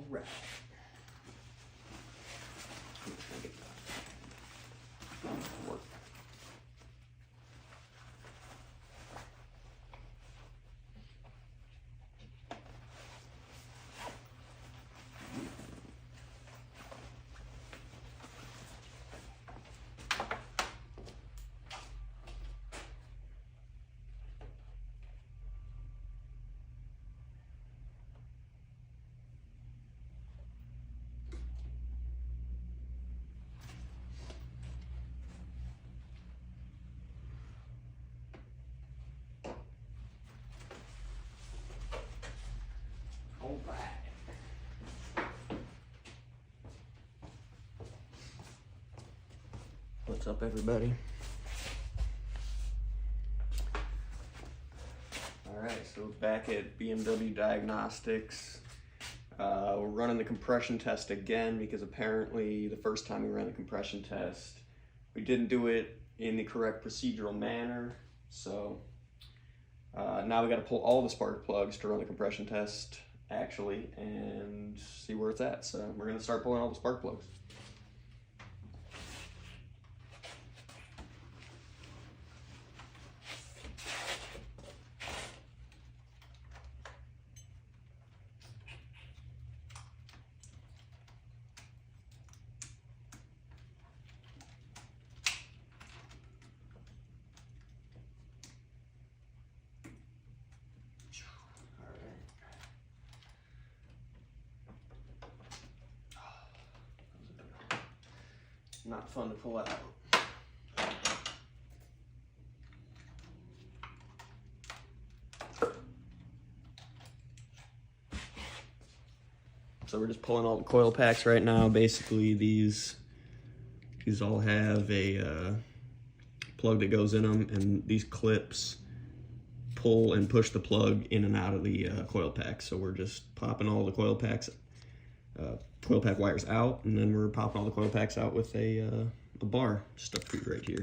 All right. I'm trying to get that work. All right. What's up, everybody? All right, so back at BMW Diagnostics. We're running the compression test again because apparently the first time we ran the compression test, we didn't do it in the correct procedural manner. So now we got to pull all the spark plugs to run the compression test actually and see where it's at. So we're going to start pulling all the spark plugs. Not fun to pull out. So we're just pulling all the coil packs right now. Basically these all have a plug that goes in them, and these clips pull and push the plug in and out of the coil pack. So we're just popping all the coil packs coil pack wires out, and then we're popping all the coil packs out with a bar stuck through right here.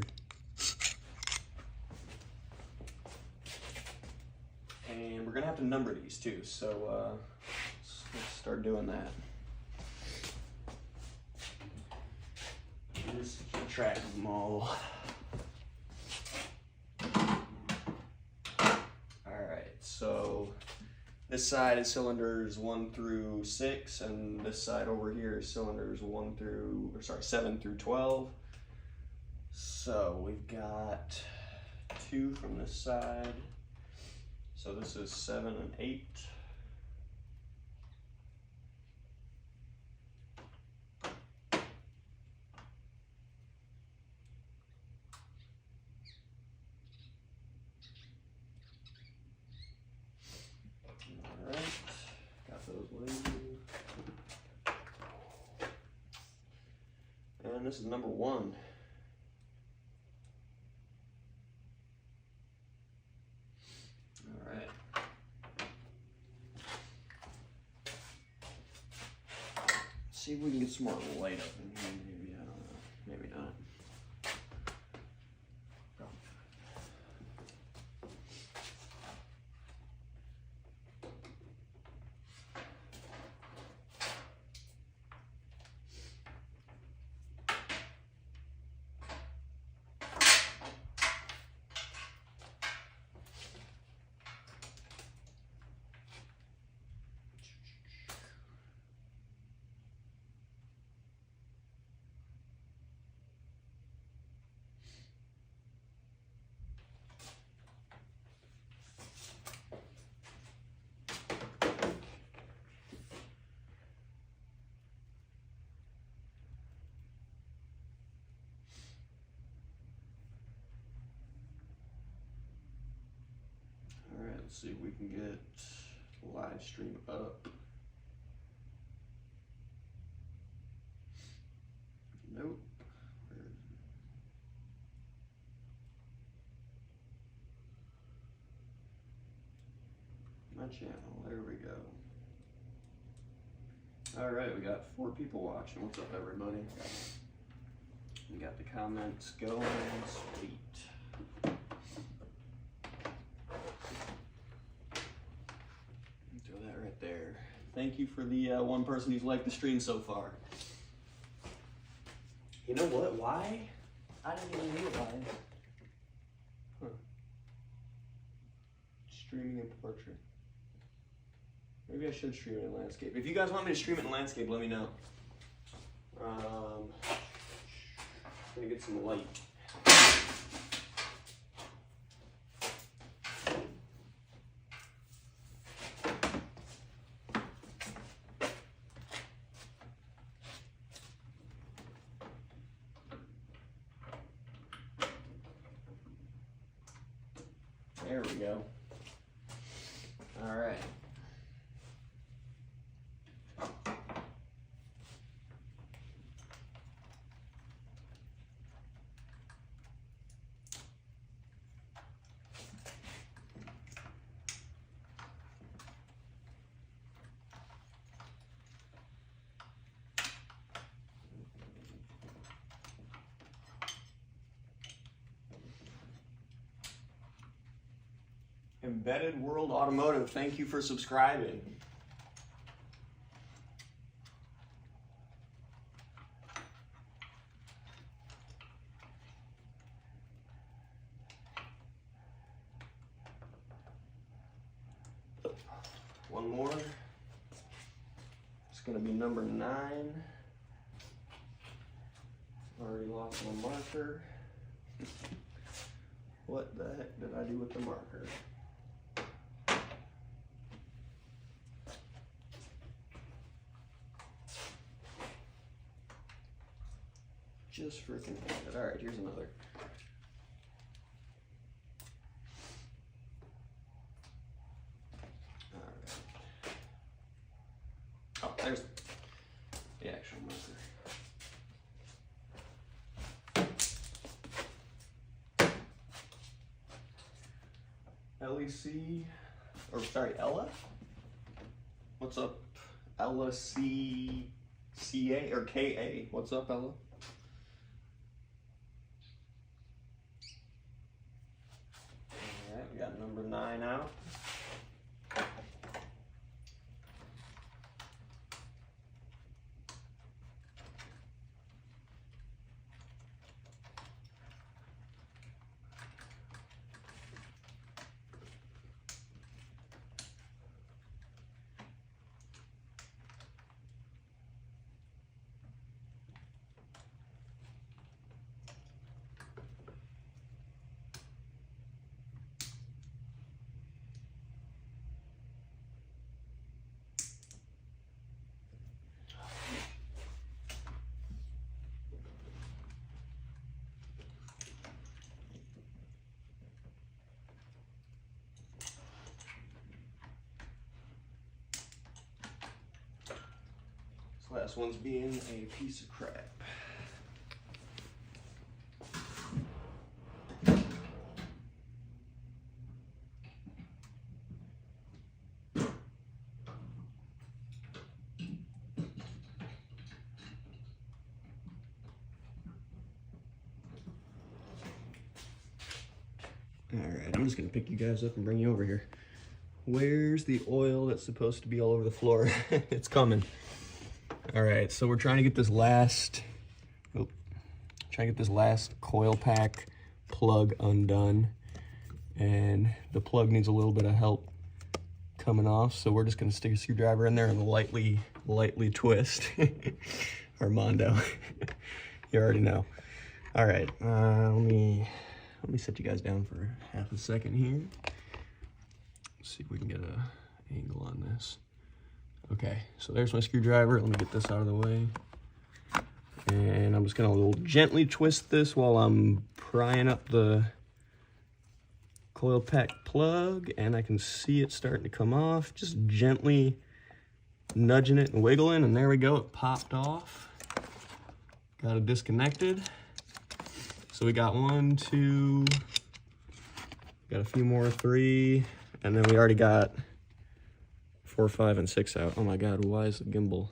And we're gonna have to number these too, so let's start doing that. Just keep track of them all. Alright, so this side is cylinders 1 through 6, and this side over here is cylinders 7 through 12. So we've got 2 from this side. So this is 7 and 8. And this is number 1. All right. See if we can get some more light up in here. Maybe, I don't know. Maybe not. Let's see if we can get live stream up. Nope. My channel, there we go. All right, we got 4 people watching. What's up, everybody? We got the comments going. Sweet. Thank you for the one person who's liked the stream so far. You know what? Why? I didn't even realize. Huh. Streaming in portrait. Maybe I should stream it in landscape. If you guys want me to stream it in landscape, let me know. Gonna get some light. There we go. All right. Embedded World Automotive, thank you for subscribing. One more. It's going to be number 9. Already lost my marker. What the heck did I do with the marker? Just freaking had it. All right, here's another. All right. Oh, there's the actual marker. LEC, or sorry, Ella? What's up? Ella CA or KA? What's up, Ella? We got number 9 out. Last one's being a piece of crap. Alright, I'm just gonna pick you guys up and bring you over here. Where's the oil that's supposed to be all over the floor? It's coming. All right, so we're trying to get this last, coil pack plug undone, and the plug needs a little bit of help coming off. So we're just gonna stick a screwdriver in there and lightly twist. Armando, you already know. All right, let me set you guys down for half a second here. Let's see if we can get an angle on this. Okay, so there's my screwdriver. Let me get this out of the way. And I'm just gonna gently twist this while I'm prying up the coil pack plug, and I can see it starting to come off. Just gently nudging it and wiggling, and there we go, it popped off. Got it disconnected. So we got 1, 2, got a few more, 3, and then we already got 4, 5, and 6 out. Oh my God, why is the gimbal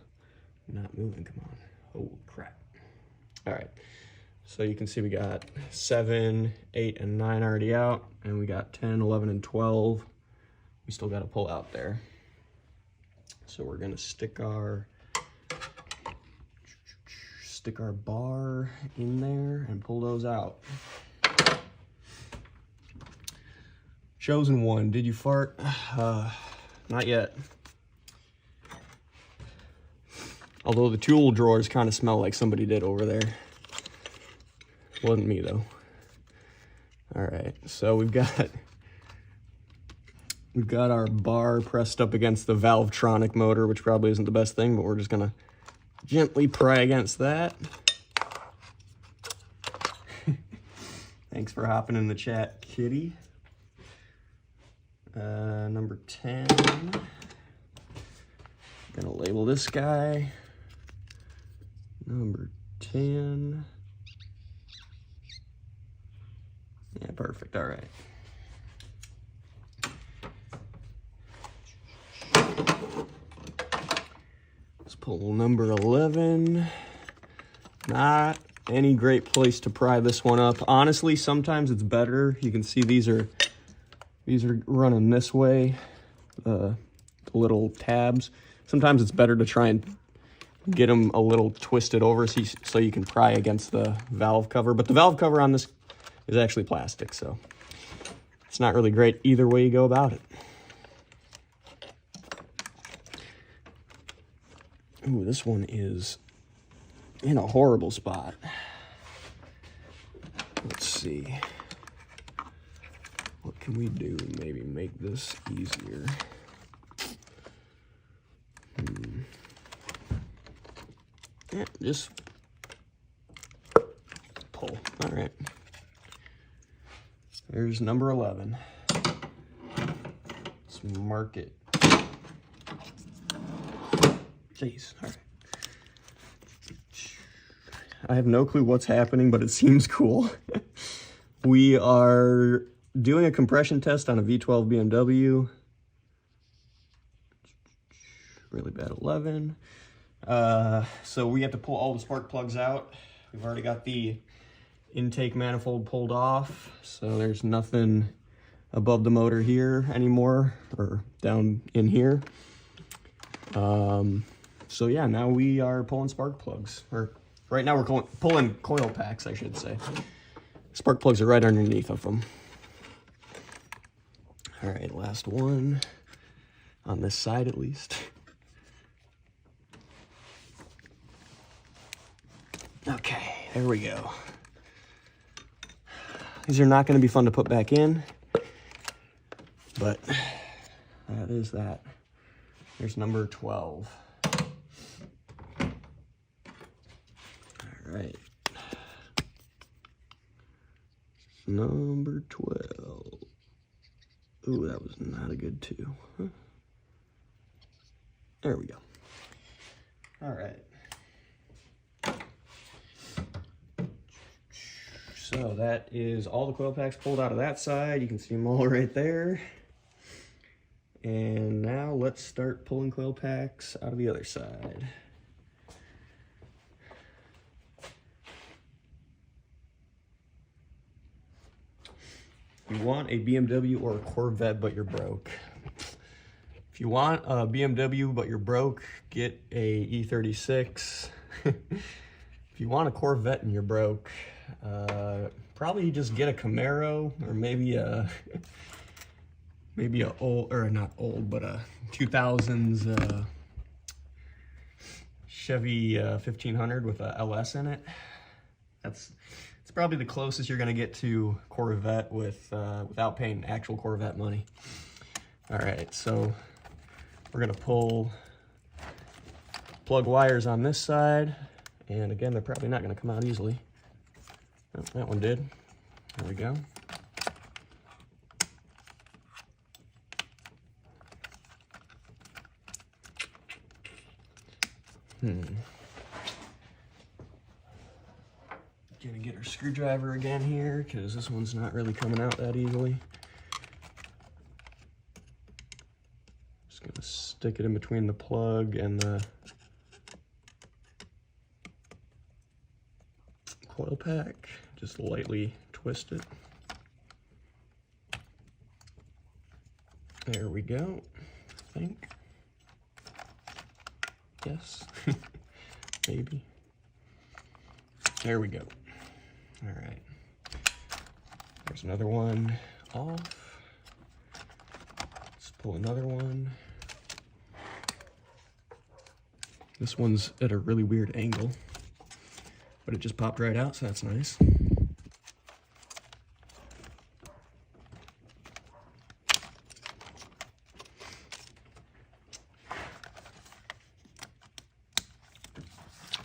not moving? Come on. Oh crap. All right, so you can see we got 7, 8, and 9 already out, and we got 10, 11, and 12. We still got to pull out there. So we're gonna stick our bar in there and pull those out. Chosen one, did you fart? Not yet. Although the tool drawers kind of smell like somebody did over there. Wasn't me though. All right, so we've got our bar pressed up against the Valvetronic motor, which probably isn't the best thing, but we're just gonna gently pry against that. Thanks for hopping in the chat, Kitty. Number 10. Gonna label this guy. Number 10. Yeah, perfect. All right. Let's pull number 11. Not any great place to pry this one up. Honestly, sometimes it's better. You can see these are running this way, the little tabs. Sometimes it's better to try and get them a little twisted over so you can pry against the valve cover. But the valve cover on this is actually plastic, so it's not really great either way you go about it. Ooh, this one is in a horrible spot. Let's see. What can we do? Maybe make this easier. Yeah, just pull. All right. There's number 11. Let's mark it. Jeez. All right. I have no clue what's happening, but it seems cool. We are doing a compression test on a V12 BMW. Really bad 11. So we have to pull all the spark plugs out. We've already got the intake manifold pulled off, so there's nothing above the motor here anymore, or down in here. So yeah, now we are pulling spark plugs, or right now we're pulling coil packs, I should say. Spark plugs are right underneath of them. All right, last one, on this side at least. Okay, there we go. These are not going to be fun to put back in, but that is that. There's number 12. All right. Number 12. Ooh, that was not a good 2. Huh? There we go. All right. So that is all the coil packs pulled out of that side. You can see them all right there. And now let's start pulling coil packs out of the other side. You want a BMW or a Corvette, but you're broke. If you want a BMW, but you're broke, get a E36. If you want a Corvette and you're broke, probably just get a Camaro, or maybe a old, or not old, but a 2000s Chevy 1500 with a LS in it. It's probably the closest you're gonna get to Corvette without paying actual Corvette money. All right, so we're gonna pull plug wires on this side, and again, they're probably not gonna come out easily. Oh, that one did. There we go. Gonna get our screwdriver again here, because this one's not really coming out that easily. Just gonna stick it in between the plug and the coil pack. Just lightly twist it. There we go, I think. Yes. Maybe. There we go. All right. There's another one off. Let's pull another one. This one's at a really weird angle, but it just popped right out, so that's nice.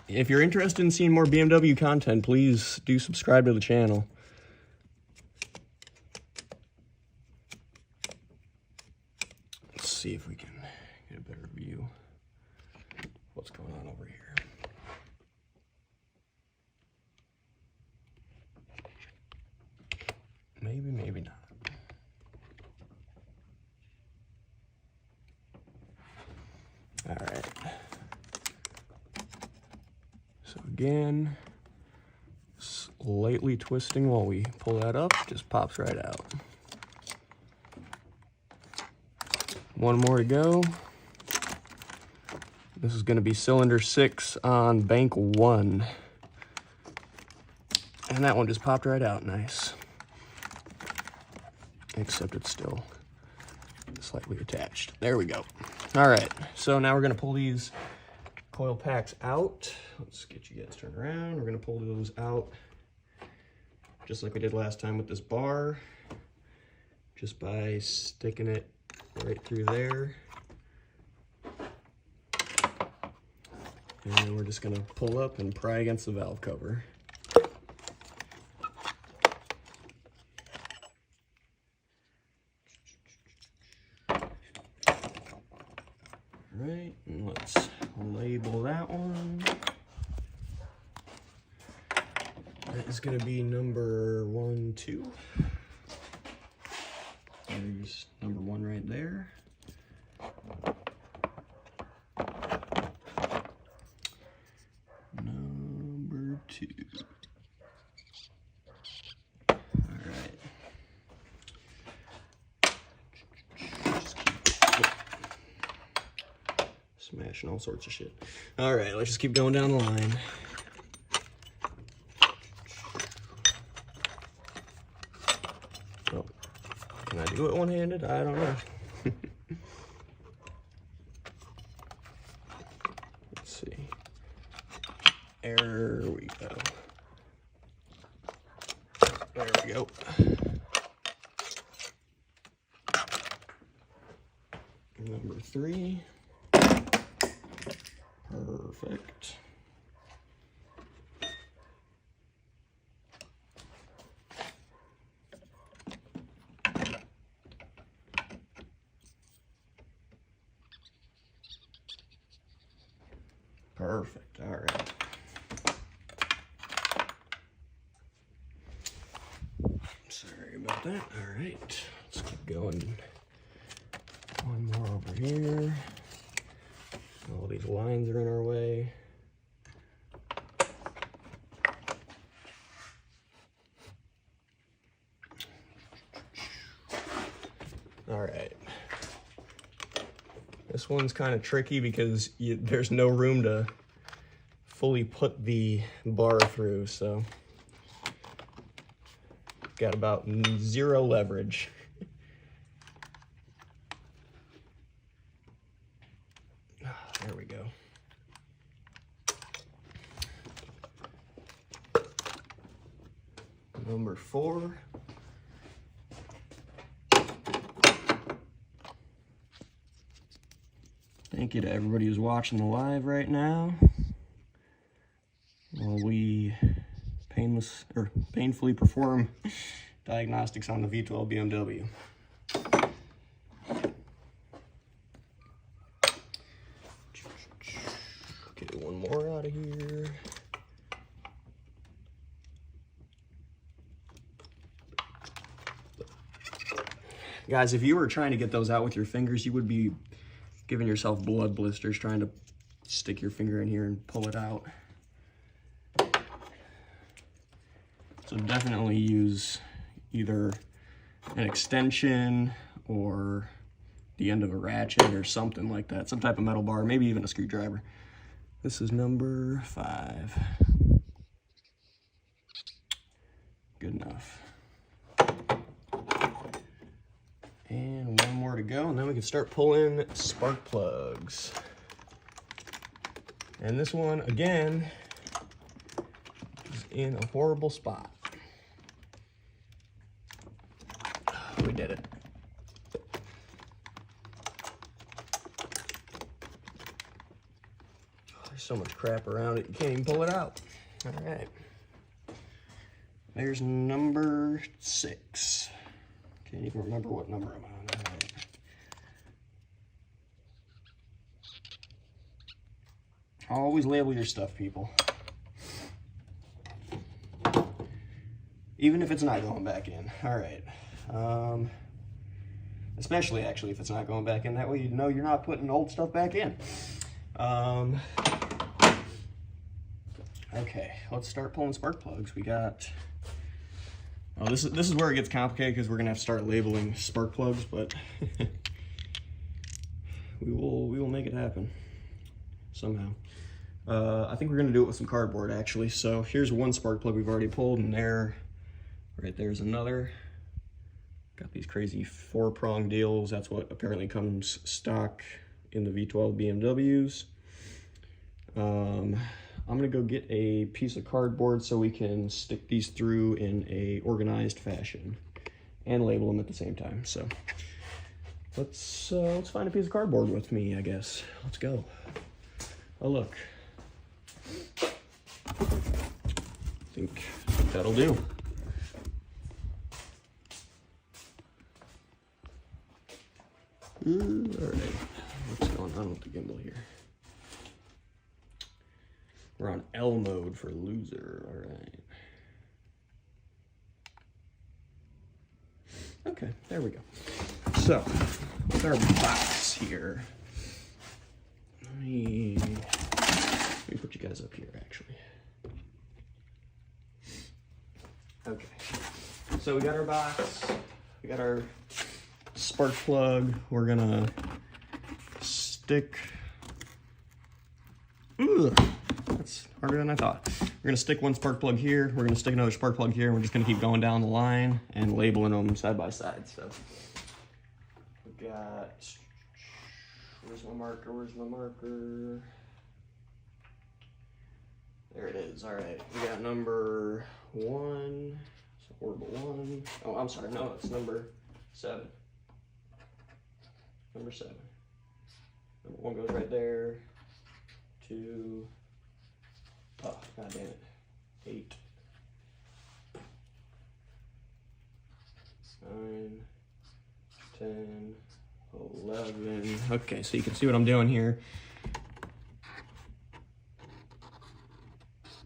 If you're interested in seeing more BMW content, please do subscribe to the channel. Let's see if we can get a better view of what's going on over here. Maybe, maybe not. All right. So again, slightly twisting while we pull that up, just pops right out. One more to go. This is going to be cylinder 6 on bank 1. And that one just popped right out, nice. Except it's still slightly attached. There we go. All right, so now we're going to pull these coil packs out. Let's get you guys turned around. We're gonna pull those out just like we did last time with this bar, just by sticking it right through there. And then we're just gonna pull up and pry against the valve cover. Right, and let's label that one. That is going to be number 1, 2. There's number 1 right there. Number 2. All right. Smashing all sorts of shit. All right, let's just keep going down the line. Oh, can I do it one-handed? I don't know. Let's see. There we go. There we go. Number 3. Perfect. Perfect. All right. Sorry about that. All right. Let's keep going. One more over here. All these lines are in our way. All right. This one's kind of tricky because there's no room to fully put the bar through, so got about 0 leverage. There we go. Number 4. Thank you to everybody who's watching the live right now, while we painfully perform diagnostics on the V12 BMW. Get one more out of here. Guys, if you were trying to get those out with your fingers, you would be giving yourself blood blisters trying to stick your finger in here and pull it out. So definitely use either an extension or the end of a ratchet or something like that. Some type of metal bar, maybe even a screwdriver. This is number 5. Good enough. And one more to go, and then we can start pulling spark plugs. And this one, again, is in a horrible spot. We did it. There's so much crap around it, you can't even pull it out. All right. There's number 6. Can't even remember what number I'm on. All right. Always label your stuff, people. Even if it's not going back in. All right. Especially, actually, if it's not going back in. That way you know you're not putting old stuff back in. Okay, let's start pulling spark plugs. We got... Oh, this is where it gets complicated because we're gonna have to start labeling spark plugs, but we will make it happen somehow. I think we're gonna do it with some cardboard actually. So here's one spark plug we've already pulled, and right there's another. Got these crazy 4-prong deals. That's what apparently comes stock in the V12 BMWs. I'm gonna go get a piece of cardboard so we can stick these through in a organized fashion and label them at the same time. So let's find a piece of cardboard with me, I guess. Let's go. Oh, look. I think that'll do. All right, what's going on with the gimbal here? We're on L mode for loser, all right. Okay, there we go. So, with our box here, let me put you guys up here, actually. Okay, so we got our box, we got our spark plug. We're gonna stick, that's harder than I thought. We're gonna stick one spark plug here, we're gonna stick another spark plug here, and we're just gonna keep going down the line and labeling them side by side. So we got, where's my marker? There it is. All right, we got number 1, it's a horrible 1. Oh, I'm sorry, no, it's number 7. Number 7. Number 1 goes right there. 2. Oh, god damn it. 8. 9. 10. 11. Okay, so you can see what I'm doing here.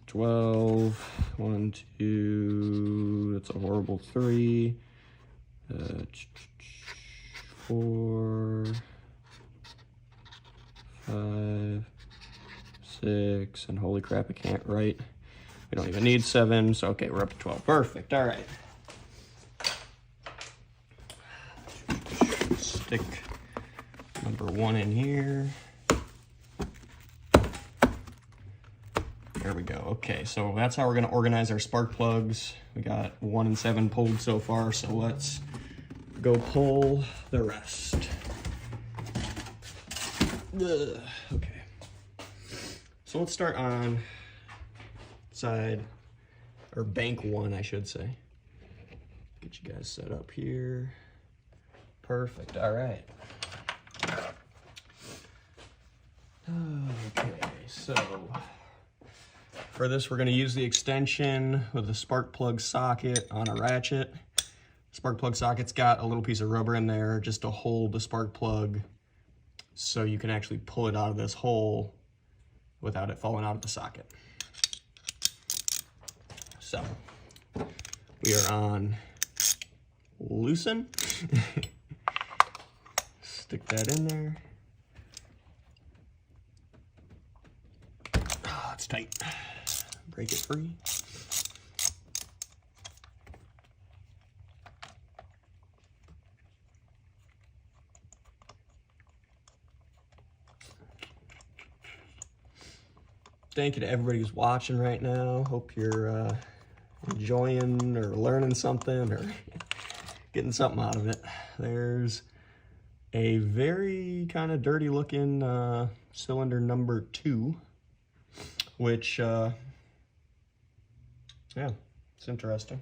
12. 1, 2. That's a horrible 3. 4, 5, 6, and holy crap, I can't write. We don't even need 7, so okay, we're up to 12. Perfect, all right. Stick number 1 in here. There we go. Okay, so that's how we're gonna organize our spark plugs. We got 1 and 7 pulled so far, so let's go pull the rest. Ugh. Okay. So let's start on side, or bank 1, I should say. Get you guys set up here. Perfect, all right. Okay, so for this, we're gonna use the extension with the spark plug socket on a ratchet. Spark plug socket's got a little piece of rubber in there just to hold the spark plug so you can actually pull it out of this hole without it falling out of the socket. So we are on loosen. Stick that in there. Oh, it's tight. Break it free. thank you to everybody who's watching right now. Hope you're enjoying or learning something or getting something out of it. There's a very kind of dirty looking cylinder number 2, which, yeah, it's interesting.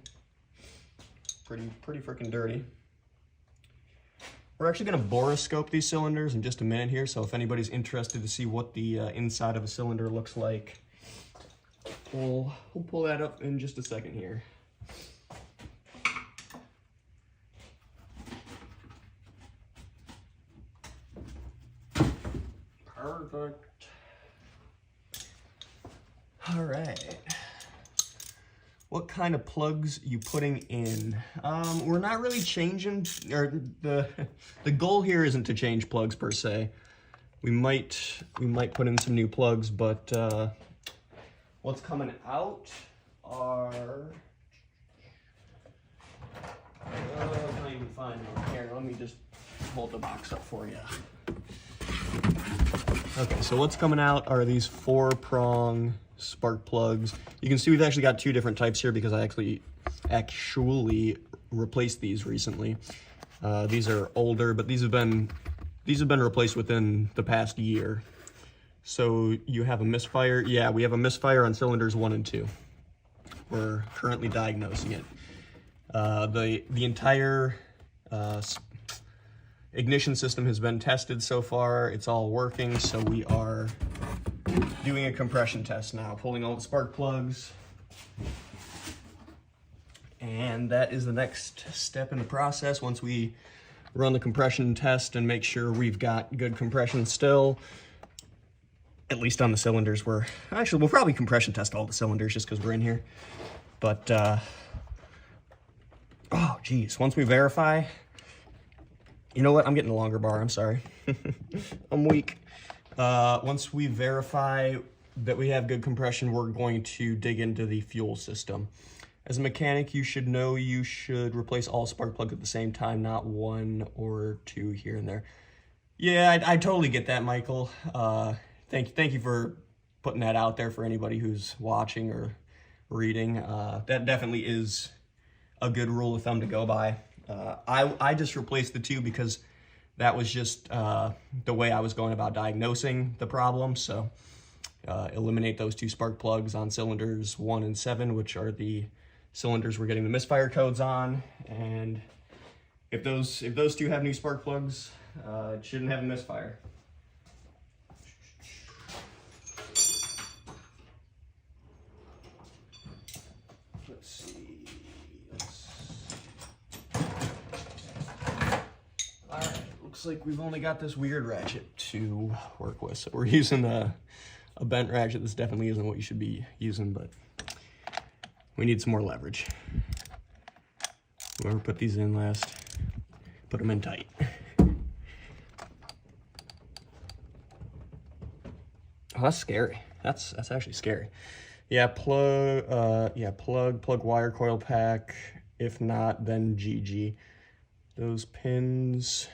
Pretty freaking dirty. We're actually going to boroscope these cylinders in just a minute here, so if anybody's interested to see what the inside of a cylinder looks like, we'll pull that up in just a second here. Perfect. All right. What kind of plugs you putting in? We're not really changing, or the goal here isn't to change plugs per se. We might put in some new plugs, but what's coming out are I can't even find them here. Let me just hold the box up for you. Okay, so what's coming out are these 4-prong spark plugs. You can see we've actually got 2 different types here because I actually replaced these recently. These are older, but these have been replaced within the past year. So you have a misfire. Yeah, we have a misfire on cylinders 1 and 2. We're currently diagnosing it. The entire ignition system has been tested so far. It's all working, so we are doing a compression test now, pulling all the spark plugs. And that is the next step in the process. Once we run the compression test and make sure we've got good compression still, at least on the cylinders, we'll probably compression test all the cylinders just because we're in here. But, oh geez, once we verify, you know what, I'm getting a longer bar, I'm sorry. I'm weak. Once we verify that we have good compression, we're going to dig into the fuel system. As a mechanic, you should know you should replace all spark plugs at the same time, not 1 or 2 here and there. Yeah, I totally get that, Michael. Thank you for putting that out there for anybody who's watching or reading. That definitely is a good rule of thumb to go by. I just replaced the 2 because that was just the way I was going about diagnosing the problem. So eliminate those 2 spark plugs on cylinders 1 and 7, which are the cylinders we're getting the misfire codes on. And if those 2 have new spark plugs, it shouldn't have a misfire. Let's see. All right, looks like we've only got this weird ratchet to work with. So we're using a bent ratchet. This definitely isn't what you should be using, but we need some more leverage. Whoever put these in last, put them in tight. Oh, that's scary. That's actually scary. Yeah, plug wire coil pack. If not, then GG. Those pins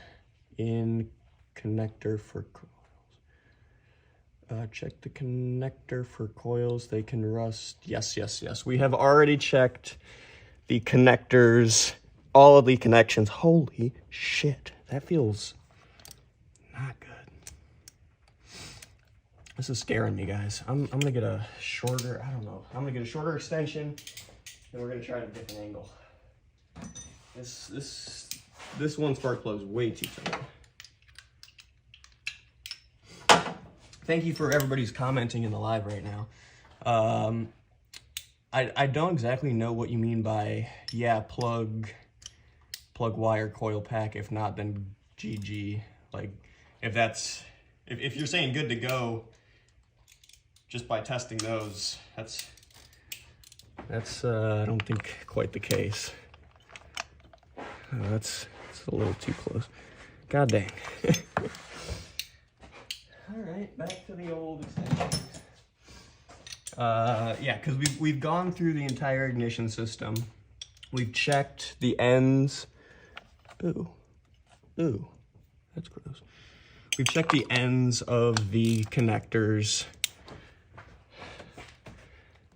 in connector for coils. Check the connector for coils. They can rust. Yes. We have already checked the connectors, all of the connections. Holy shit, that feels not good. This is scaring me, guys. I'm gonna get a shorter, I'm gonna get a shorter extension, and we're gonna try it at a different angle. This one spark plug is way too tight. Thank you for everybody who's commenting in the live right now. I don't exactly know what you mean by, yeah, plug wire coil pack. If not, then GG. Like, if you're saying good to go just by testing those, that's I don't think quite the case. That's a little too close. God dang. All right, back to the old extensions. Yeah, because we've gone through the entire ignition system. We've checked the ends. Ooh, that's gross. We've checked the ends of the connectors.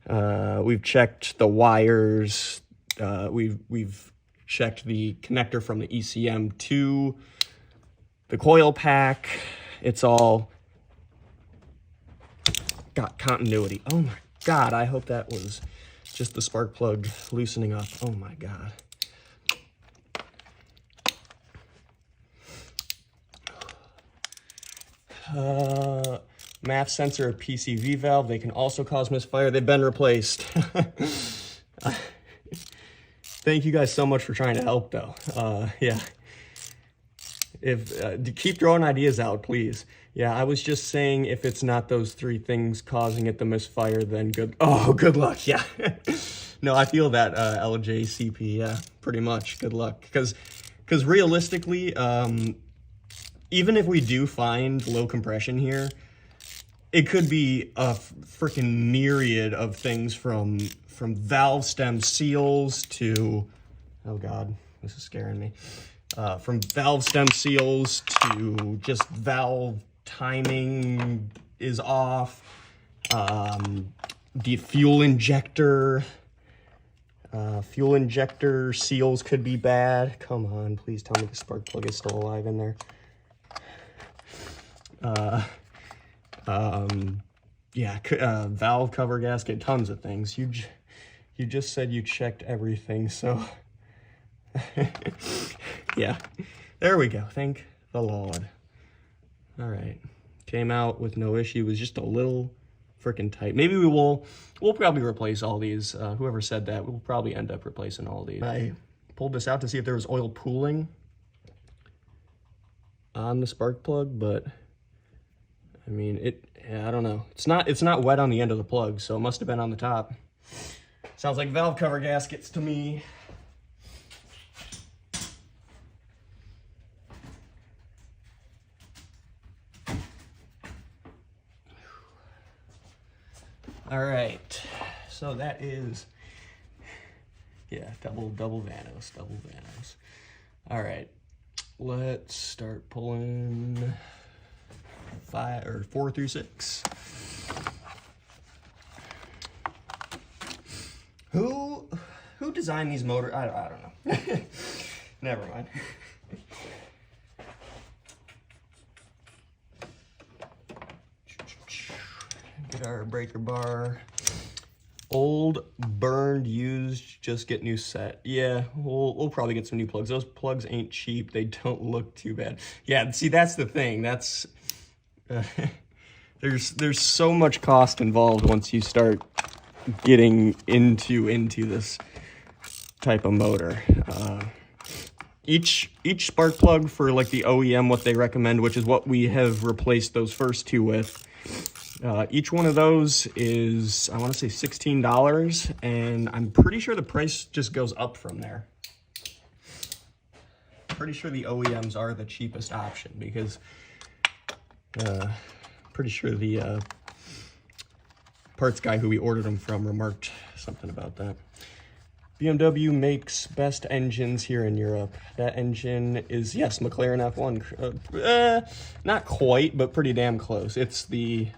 We've checked the wires. We've checked the connector from the ECM to the coil pack. It's all got continuity. Oh my God, I hope that was just the spark plug loosening up. Oh my God. MAF sensor, PCV valve, they can also cause misfire. They've been replaced. Thank you guys so much for trying to help, though. Yeah. Keep throwing ideas out, please. Yeah, I was just saying if it's not those three things causing it to misfire, then good luck, yeah. No, I feel that, LJCP, yeah, pretty much, good luck. Because realistically, even if we do find low compression here, it could be a freaking myriad of things from valve stem seals to, oh God, this is scaring me. From valve stem seals to just valve timing is off. The fuel injector seals could be bad. Come on, please tell me the spark plug is still alive in there. Yeah, valve cover gasket, tons of things. You just said you checked everything, so yeah, there we go. Thank the Lord. All right, came out with no issue. It was just a little freaking tight. Maybe we'll probably replace all these. Whoever said that, we'll probably end up replacing all these. I pulled this out to see if there was oil pooling on the spark plug, but I mean, I don't know. It's not wet on the end of the plug, so it must have been on the top. Sounds like valve cover gaskets to me. All right, so that is, yeah, double Vanos. All right, let's start pulling 4 through 6. Who designed these motors? I don't know. Never mind. Get our breaker bar. Old, burned, used, just get new set. Yeah, we'll probably get some new plugs. Those plugs ain't cheap. They don't look too bad. Yeah, see, that's the thing. That's there's so much cost involved once you start getting into this type of motor. Each spark plug for like the OEM, what they recommend, which is what we have replaced those first two with. Each one of those is, I want to say $16, and I'm pretty sure the price just goes up from there. Pretty sure the OEMs are the cheapest option because pretty sure the parts guy who we ordered them from remarked something about that. BMW makes best engines here in Europe. That engine is, yes, McLaren F1. Not quite, but pretty damn close. It's the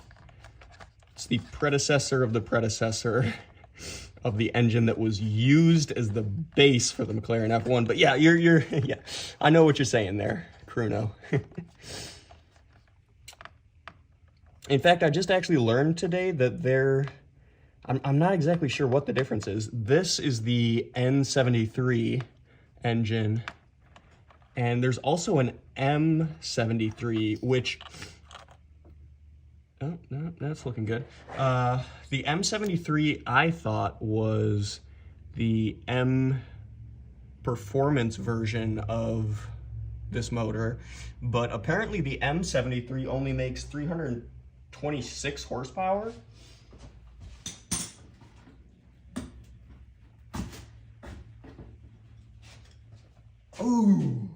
predecessor of the predecessor of the engine that was used as the base for the McLaren F1. But yeah, yeah, I know what you're saying there, Bruno. In fact, I just actually learned today that I'm not exactly sure what the difference is. This is the N73 engine, and there's also an M73, which, oh, no, that's looking good. The M73, I thought, was the M performance version of this motor, but apparently the M73 only makes 326 horsepower. Ooh.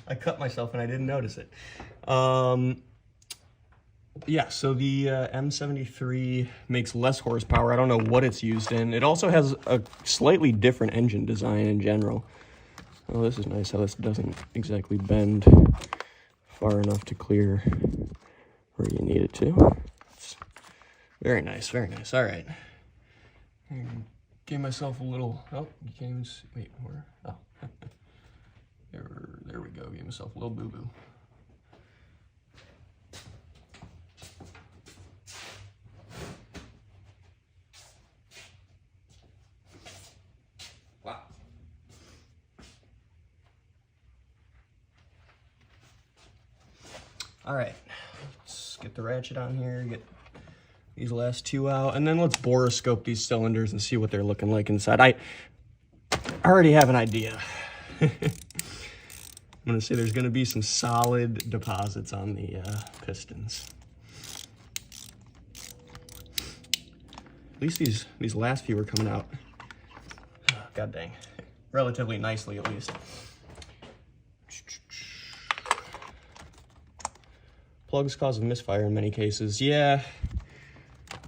I cut myself and I didn't notice it. Yeah, so the M73 makes less horsepower. I don't know what it's used in. It also has a slightly different engine design in general. Oh, this is nice how this doesn't exactly bend far enough to clear where you need it to. Let's Very nice, very nice. All right. Give myself a little, oh, you can't even see, wait, where? Oh. There we go, give myself a little boo-boo. Wow. All right, let's get the ratchet on here, get these last two out, and then let's boroscope these cylinders and see what they're looking like inside. I already have an idea. I'm gonna say there's gonna be some solid deposits on the pistons. At least these last few are coming out, god dang, relatively nicely at least. Plugs cause a misfire in many cases. Yeah,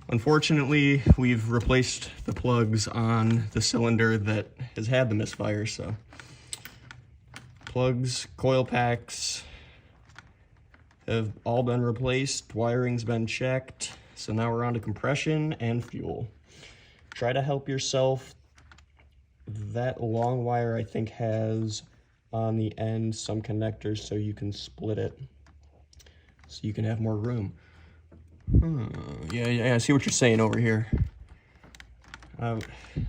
unfortunately, we've replaced the plugs on the cylinder that has had the misfire, so. Plugs, coil packs have all been replaced, wiring's been checked, so now we're on to compression and fuel. Try to help yourself. That long wire, I think, has on the end some connectors so you can split it, so you can have more room. Yeah, I see what you're saying over here. I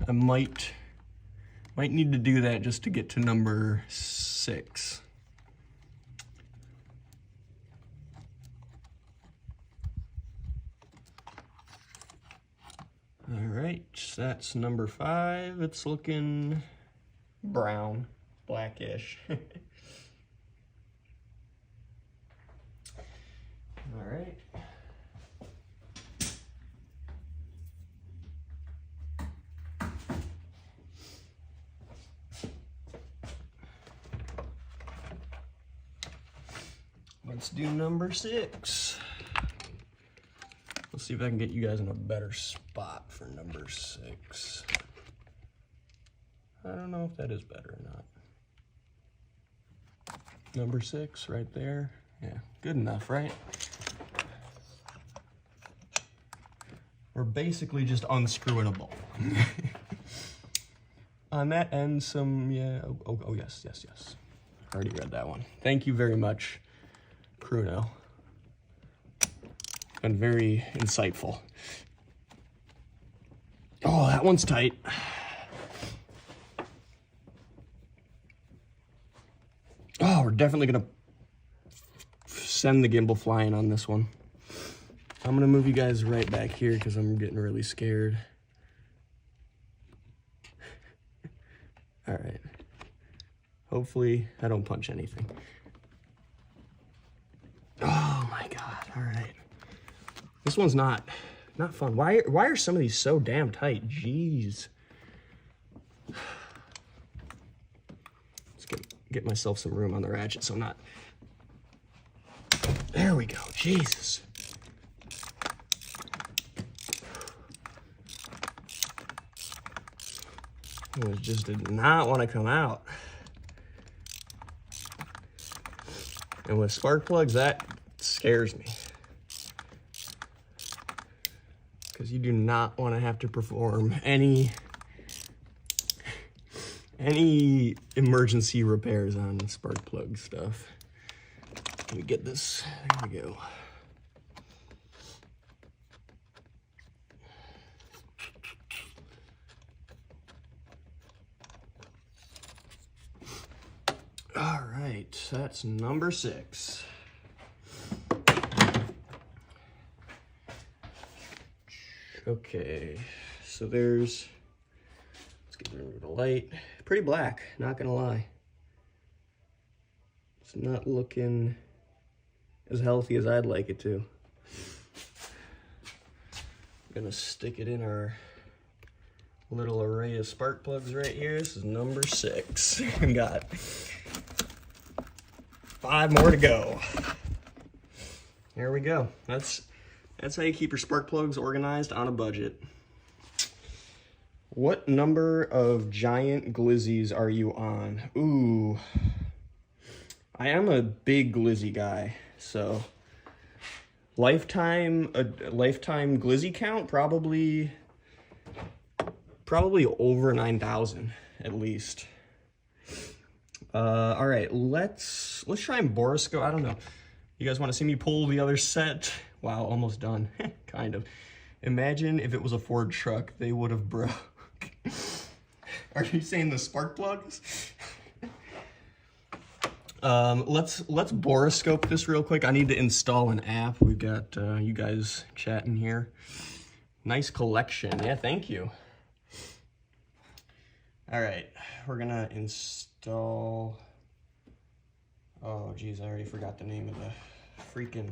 might need to do that just to get to number 6. All right, that's number 5. It's looking brown, blackish. All right. Let's do number 6. Let's see if I can get you guys in a better spot for number 6. I don't know if that is better or not. Number 6 right there. Yeah, good enough, right? We're basically just unscrewing a bolt. On that end, some, yeah, oh yes. I already read that one. Thank you very much, Bruno. Been very insightful. Oh, that one's tight. Oh, we're definitely gonna send the gimbal flying on this one. I'm gonna move you guys right back here because I'm getting really scared. All right. Hopefully I don't punch anything. Oh my God, all right. This one's not fun. Why are some of these so damn tight? Jeez. Let's get myself some room on the ratchet so I'm not. There we go, Jesus. It just did not want to come out. And with spark plugs, that scares me. Because you do not want to have to perform any emergency repairs on spark plug stuff. Let me get this, there we go. All right, that's number 6. Okay, so let's get rid of the light. Pretty black, not gonna lie. It's not looking as healthy as I'd like it to. I'm gonna stick it in our little array of spark plugs right here. This is number 6. We got 5 more to go. There we go. That's how you keep your spark plugs organized on a budget. What number of giant glizzies are you on? Ooh, I am a big glizzy guy, so Lifetime glizzy count, probably over 9,000 at least. All right, let's try and boroscope. I don't know. You guys want to see me pull the other set? Wow, almost done. Kind of. Imagine if it was a Ford truck, they would have broke. Are you saying the spark plugs? Let's boroscope this real quick. I need to install an app. We've got you guys chatting here. Nice collection. Yeah, thank you. All right, we're gonna install. Oh, geez, I already forgot the name of the freaking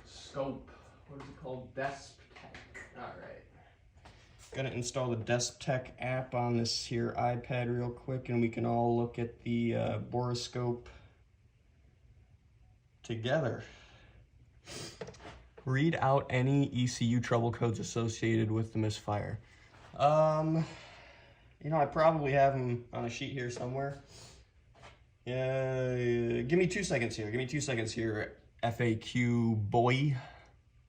scope. What is it called? Desktech. All right. Gonna install the Desktech app on this here iPad real quick, and we can all look at the boroscope together. Read out any ECU trouble codes associated with the misfire. You know, I probably have them on a sheet here somewhere. Give me 2 seconds here. Give me 2 seconds here, FAQ boy.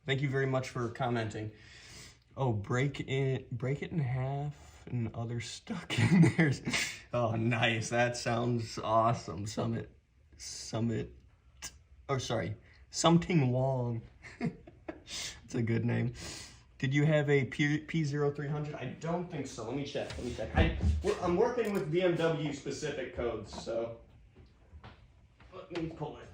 Thank you very much for commenting. Oh, break it in half and other stuck in there. Oh, nice. That sounds awesome. Summit. Oh, sorry. Something Wong. It's a good name. Did you have a P0300? I don't think so. Let me check. I'm working with BMW specific codes, so let me pull it.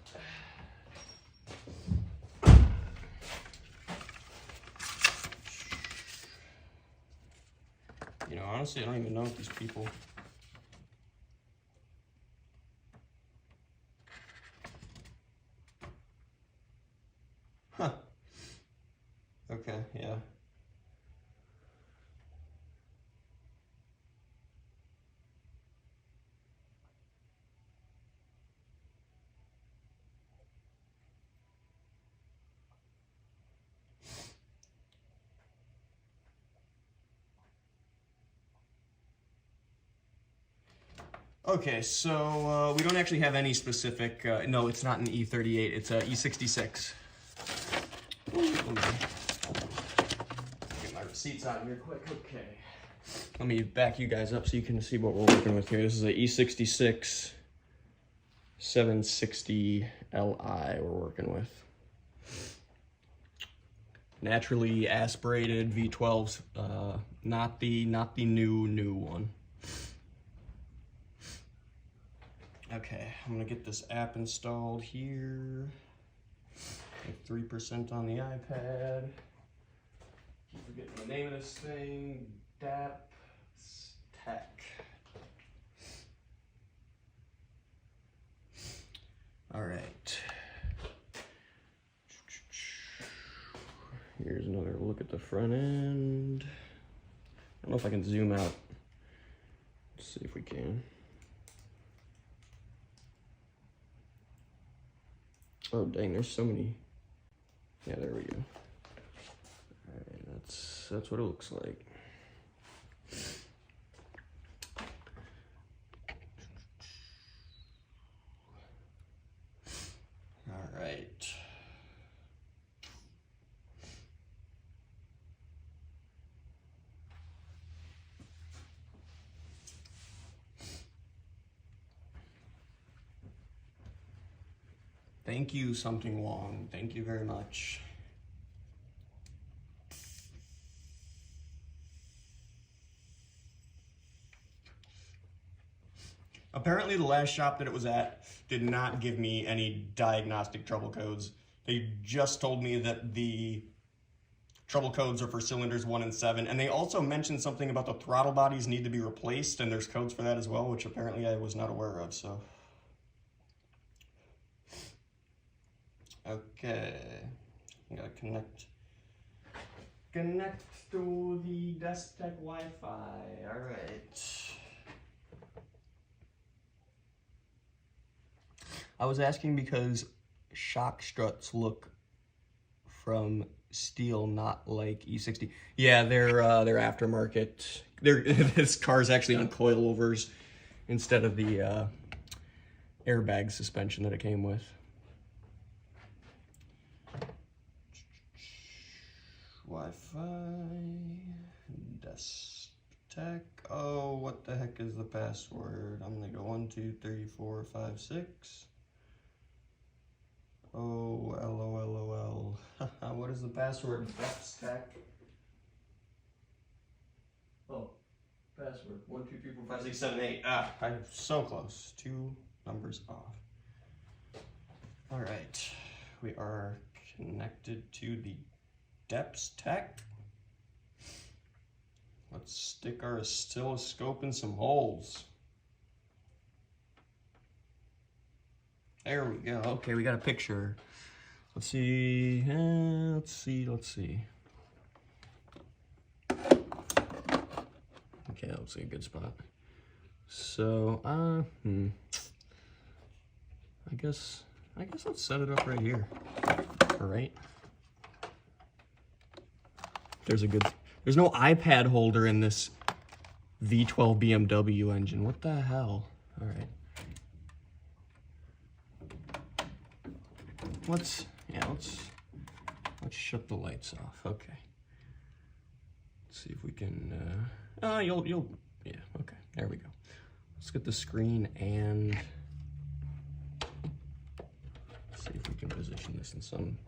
You know, honestly, I don't even know if these people. Huh. Okay, yeah. Okay, so we don't actually have any specific, no, it's not an E38, it's a E66. Let me get my receipts out here quick, okay. Let me back you guys up so you can see what we're working with here. This is a E66 760 Li we're working with. Naturally aspirated V12s, not the new one. Okay, I'm gonna get this app installed here. Like 3% on the iPad. Keep forgetting the name of this thing. Desktech. All right. Here's another look at the front end. I don't know if I can zoom out. Let's see if we can. Oh dang, there's so many. Yeah, there we go. All right, that's what it looks like. All right. Thank you, Something Wong. Thank you very much. Apparently the last shop that it was at did not give me any diagnostic trouble codes. They just told me that the trouble codes are for cylinders 1 and 7, and they also mentioned something about the throttle bodies need to be replaced, and there's codes for that as well, which apparently I was not aware of, so. Okay, I gotta connect to the Desktech Wi-Fi. All right. I was asking because shock struts look from steel, not like E60. Yeah, they're aftermarket. This car's actually on coilovers instead of the airbag suspension that it came with. Wi-Fi, Tech. Oh, what the heck is the password? I'm gonna go 1, 2, 3, 4, 5, 6. Oh, LOL. What is the password? Tech. Oh, password 1, 2, 3, 4, 5, 6, 7, 8. Ah, I'm so close. 2 numbers off. All right, we are connected to the Depths Tech. Let's stick our oscilloscope in some holes. There we go. Okay, we got a picture. Let's see. Let's see. Okay, that looks like a good spot. So, I guess let's set it up right here. All right. There's no iPad holder in this V12 BMW engine. What the hell? All right. Let's shut the lights off. Okay. Let's see if we can. Yeah. Okay. There we go. Let's get the screen and see if we can position this in some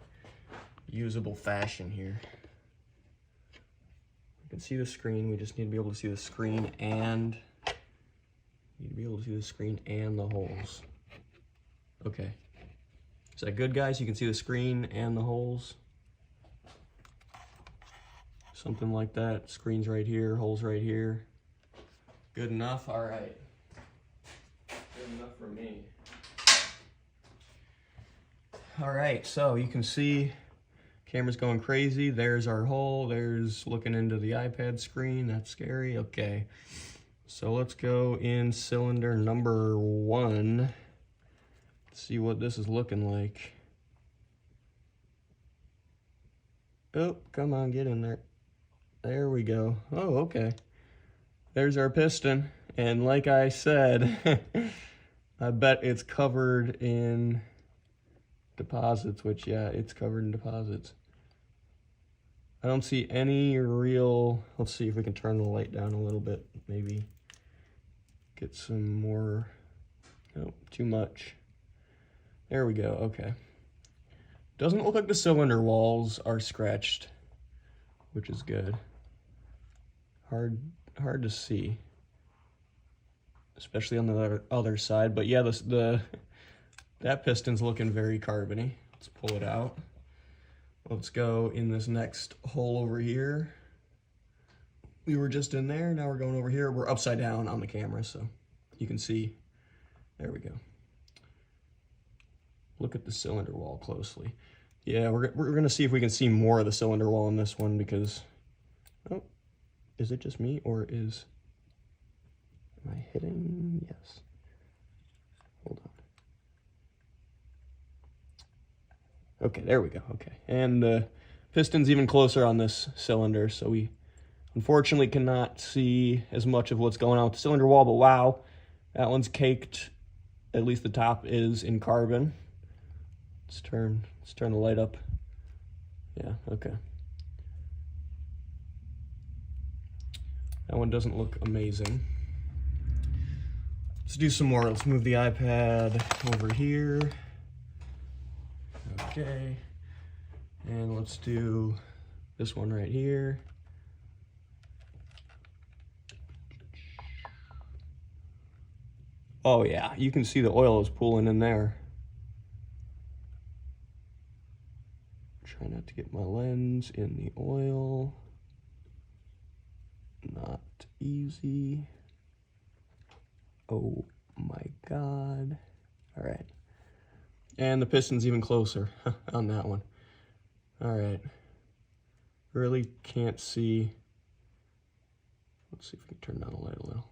usable fashion here. You can see the screen. We just need to be able to see the screen and the holes. Okay. Is that good, guys? You can see the screen and the holes. Something like that. Screen's right here, holes right here. Good enough? All right. Good enough for me. All right, so you can see camera's going crazy. There's our hole. There's looking into the iPad screen. That's scary. Okay. So let's go in cylinder number 1. See what this is looking like. Oh, come on, get in there. There we go. Oh, okay. There's our piston. And like I said, I bet it's covered in deposits, which, yeah, it's covered in deposits. I don't see any real... Let's see if we can turn the light down a little bit. Maybe get some more... Nope, too much. There we go, okay. Doesn't look like the cylinder walls are scratched, which is good. Hard to see, especially on the other side. But yeah, that piston's looking very carbony. Let's pull it out. Let's go in this next hole over here. We were just in there, now we're going over here. We're upside down on the camera, so you can see. There we go. Look at the cylinder wall closely. Yeah, we're gonna see if we can see more of the cylinder wall in this one because, oh, is it just me or am I hitting? Yes. Hold on. Okay, there we go, okay. And the piston's even closer on this cylinder, so we unfortunately cannot see as much of what's going on with the cylinder wall, but wow, that one's caked. At least the top is in carbon. Let's turn the light up. Yeah, okay. That one doesn't look amazing. Let's do some more. Let's move the iPad over here. Okay. And let's do this one right here. Oh yeah, you can see the oil is pooling in there. Try not to get my lens in the oil. Not easy. Oh my God. All right. And the piston's even closer on that one. All right. Really can't see. Let's see if we can turn down the light a little.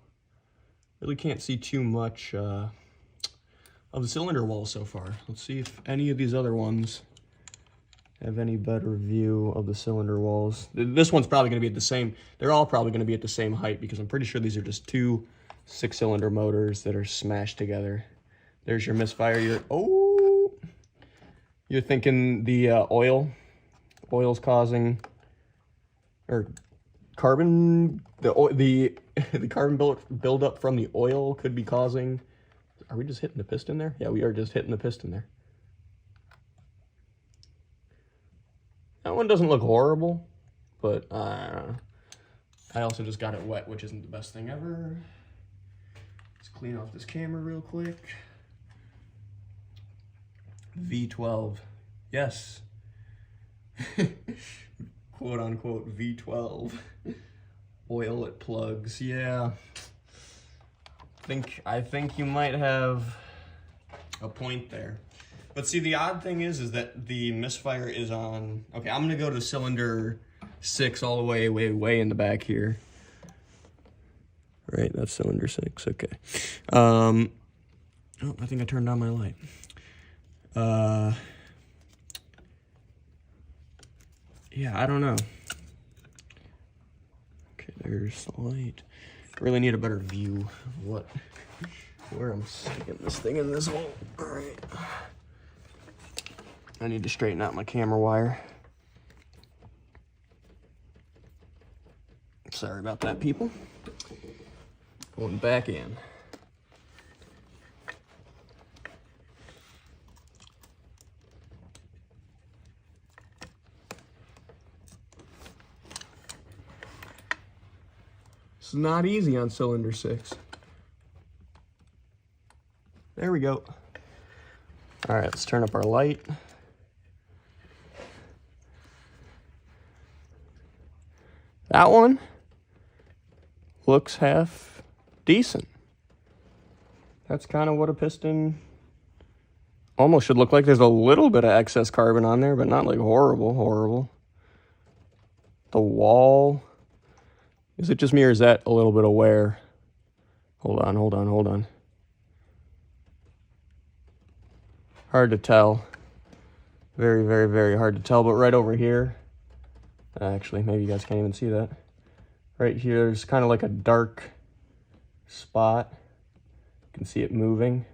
Really can't see too much of the cylinder wall so far. Let's see if any of these other ones have any better view of the cylinder walls. This one's probably going to be at the same, they're all probably going to be at the same height because I'm pretty sure these are just 2 6-cylinder motors that are smashed together. There's your misfire. You're thinking the oil's causing or carbon, the carbon buildup from the oil could be causing. Are we just hitting the piston there? Yeah, we are just hitting the piston there. That one doesn't look horrible, but I also just got it wet, which isn't the best thing ever. Let's clean off this camera real quick. V12, yes. Quote unquote V12. Oil it plugs, yeah. I think you might have a point there. But see, the odd thing is that the misfire is on. Okay, I'm gonna go to cylinder 6 all the way in the back here. Right, that's cylinder 6. Okay. Oh, I think I turned on my light. Yeah, I don't know. Okay, there's the light. Really need a better view of where I'm sticking this thing in this hole. All right. I need to straighten out my camera wire. Sorry about that, people. Going back in. It's not easy on cylinder 6. There we go. All right, let's turn up our light. That one looks half decent. That's kind of what a piston almost should look like. There's a little bit of excess carbon on there, but not like horrible. The wall, is it just me or is that a little bit of wear? Hold on. Hard to tell. Very hard to tell, but right over here, actually, maybe you guys can't even see that. Right here, there's kind of like a dark spot. You can see it moving.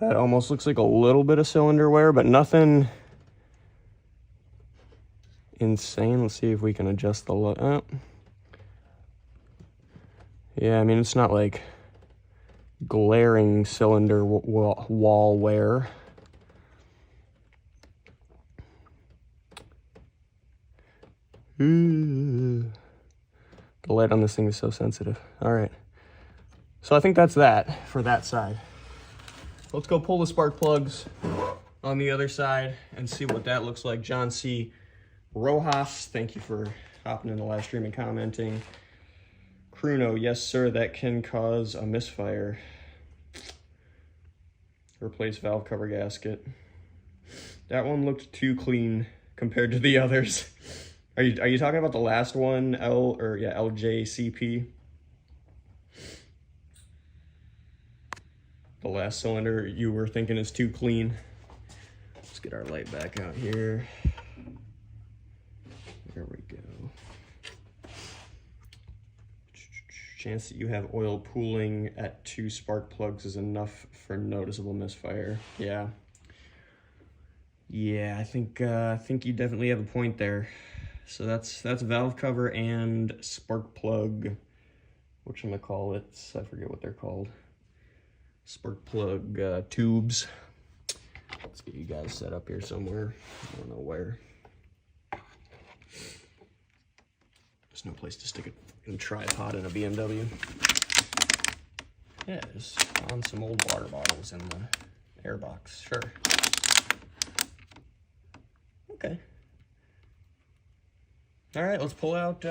That almost looks like a little bit of cylinder wear, but nothing insane. Let's see if we can adjust the light. Oh. Yeah, I mean, it's not like glaring cylinder wall wear. The light on this thing is so sensitive. All right. So I think that's that for that side. Let's go pull the spark plugs on the other side and see what that looks like. John C. Rojas, thank you for hopping in the live stream and commenting. Cruno, yes sir, that can cause a misfire. Replace valve cover gasket. That one looked too clean compared to the others. Are you talking about the last one, LJCP? The last cylinder you were thinking is too clean. Let's get our light back out here. There we go. Chance that you have oil pooling at 2 spark plugs is enough for noticeable misfire. Yeah, I think you definitely have a point there. So that's valve cover and spark plug. Whatchamacallits? I forget what they're called. Spark plug tubes. Let's get you guys set up here somewhere. I don't know where. There's no place to stick a tripod in a BMW. Yeah, just on some old water bottles in the airbox. Sure. Okay. All right, let's pull out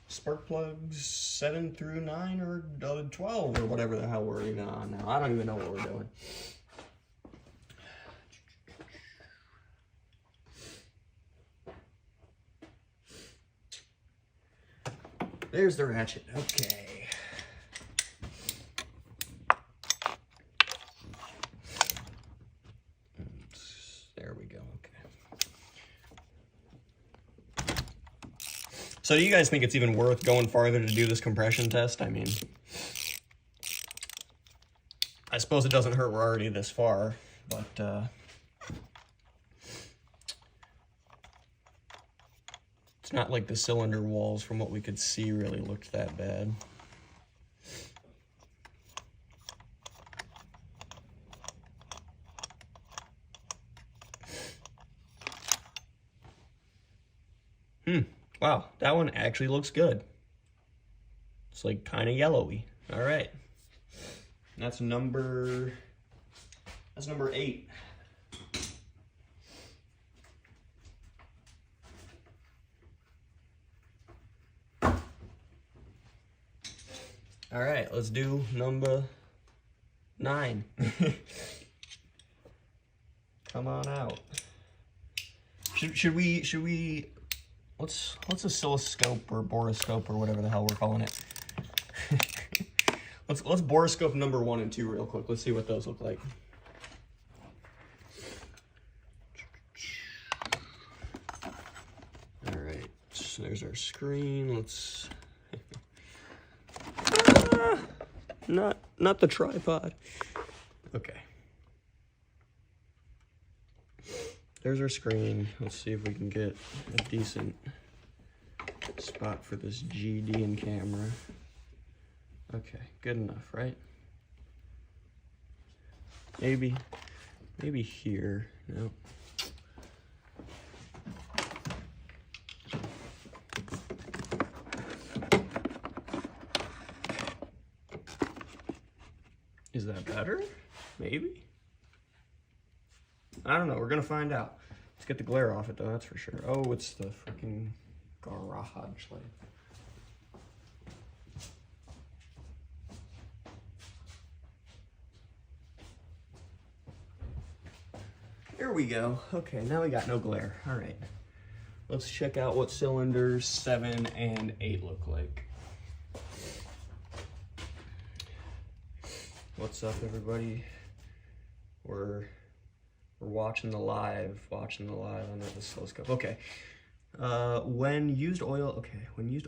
spark plugs 7 through 9 or 12 or whatever the hell we're even on now. I don't even know what we're doing. There's the ratchet. Okay. There we go. Okay. So do you guys think it's even worth going farther to do this compression test? I mean, I suppose it doesn't hurt we're already this far, but It's not like the cylinder walls, from what we could see, really looked that bad. Wow, that one actually looks good. It's like kind of yellowy. All right. That's number 8. All right, let's do number 9. Come on out. Should we let's oscilloscope or boroscope or whatever the hell we're calling it. let's boroscope number 1 and 2 real quick. Let's see what those look like. All right, so there's our screen. Let's not the tripod. Okay. There's our screen. Let's see if we can get a decent spot for this GD in camera. Okay, good enough, right? Maybe here. No. Is that better? Maybe? I don't know. We're going to find out. Let's get the glare off it, though. That's for sure. Oh, it's the freaking garage light. There we go. Okay, now we got no glare. All right. Let's check out what cylinders 7 and 8 look like. What's up, everybody? We're watching the live on the oscilloscope. Okay. When used oil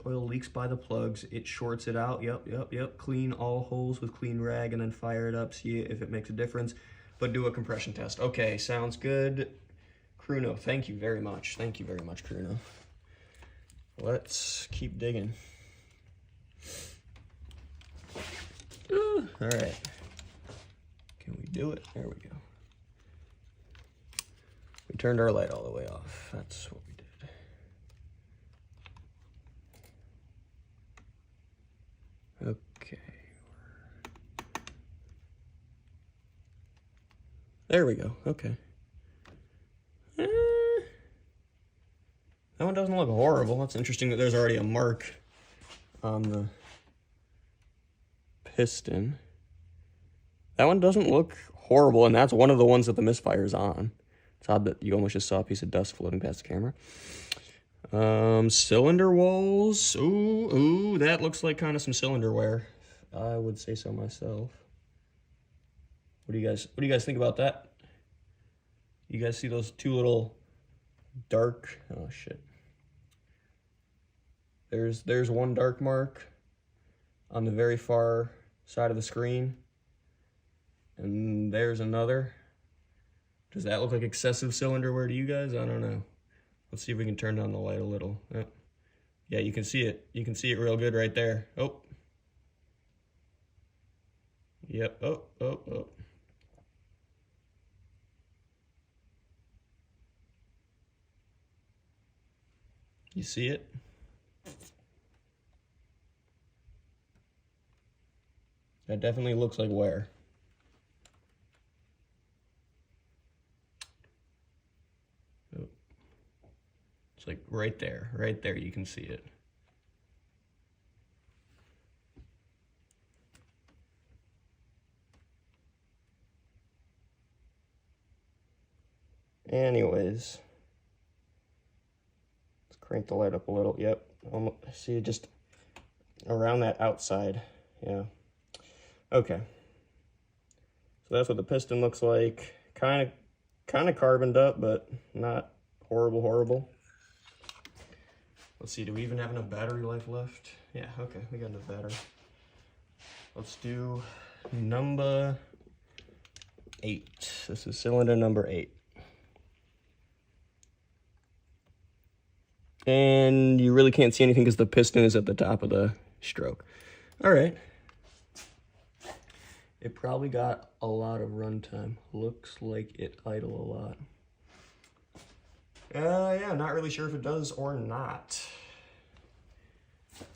leaks by the plugs, it shorts it out. Yep. Clean all holes with clean rag and then fire it up. See if it makes a difference. But do a compression test. Okay, sounds good. Kruno, thank you very much. Thank you very much, Kruno. Let's keep digging. All right. Can we do it? There we go. We turned our light all the way off. That's what we did. Okay. There we go. Okay. That one doesn't look horrible. That's interesting that there's already a mark on the piston. That one doesn't look horrible, and that's one of the ones that the misfire's on. It's odd that you almost just saw a piece of dust floating past the camera. Cylinder walls. Ooh, that looks like kind of some cylinder wear. I would say so myself. What do you guys think about that? You guys see those two little dark, oh shit. There's one dark mark on the very far side of the screen. And there's another. Does that look like excessive cylinder wear to you guys? I don't know. Let's see if we can turn down the light a little. Yeah, you can see it. You can see it real good right there. Oh. Yep. Oh. You see it? That definitely looks like wear. Oh. It's like right there you can see it. Anyways, let's crank the light up a little. Yep, see it just around that outside. Yeah. Okay. So that's what the piston looks like. Kind of carboned up, but not horrible. Let's see, do we even have enough battery life left? Yeah, okay, we got enough battery. Let's do number 8. This is cylinder number 8. And you really can't see anything because the piston is at the top of the stroke. All right. It probably got a lot of runtime. Looks like it idle a lot. Yeah, not really sure if it does or not.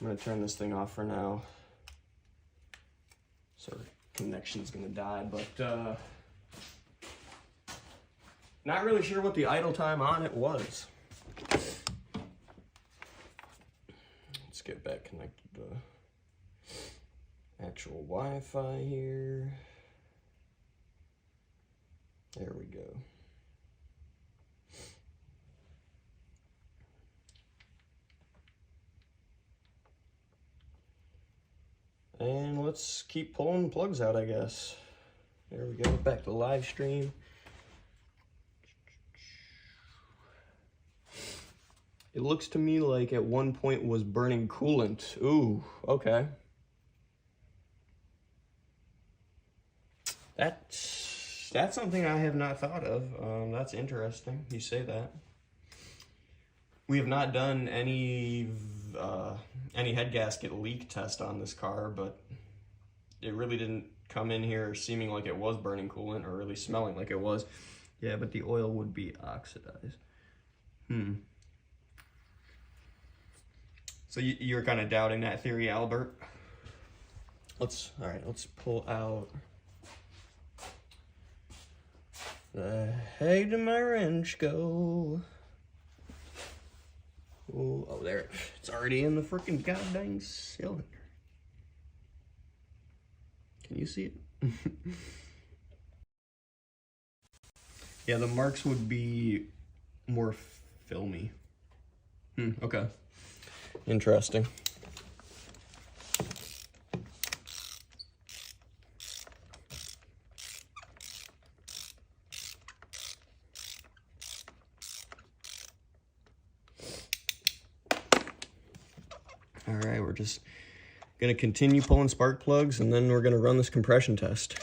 I'm gonna turn this thing off for now. So connection's gonna die, but not really sure what the idle time on it was. Let's get back connected to actual Wi-Fi here. There we go. And let's keep pulling plugs out, I guess. There we go, back to live stream. It looks to me like at one point was burning coolant. Ooh, okay. That's something I have not thought of. That's interesting, you say that. We have not done any head gasket leak test on this car, but it really didn't come in here seeming like it was burning coolant or really smelling like it was. Yeah, but the oil would be oxidized. So you're kind of doubting that theory, Albert? All right, let's pull out. The heck did my wrench go? Ooh, oh, there. It's already in the freaking goddamn cylinder. Can you see it? Yeah, the marks would be more filmy. Okay. Interesting. All right, we're just gonna continue pulling spark plugs and then we're gonna run this compression test.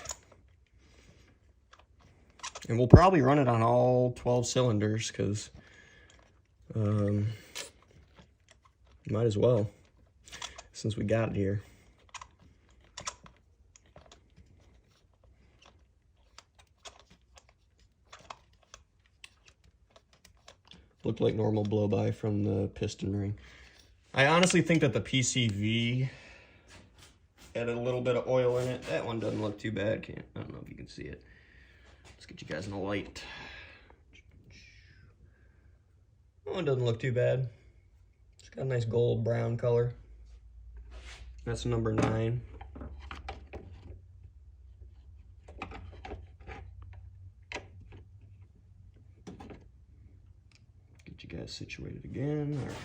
And we'll probably run it on all 12 cylinders because might as well, since we got it here. Looked like normal blow-by from the piston ring. I honestly think that the PCV had a little bit of oil in it. That one doesn't look too bad. I don't know if you can see it. Let's get you guys in the light. That one doesn't look too bad. It's got a nice gold brown color. That's number 9. Get you guys situated again. All right.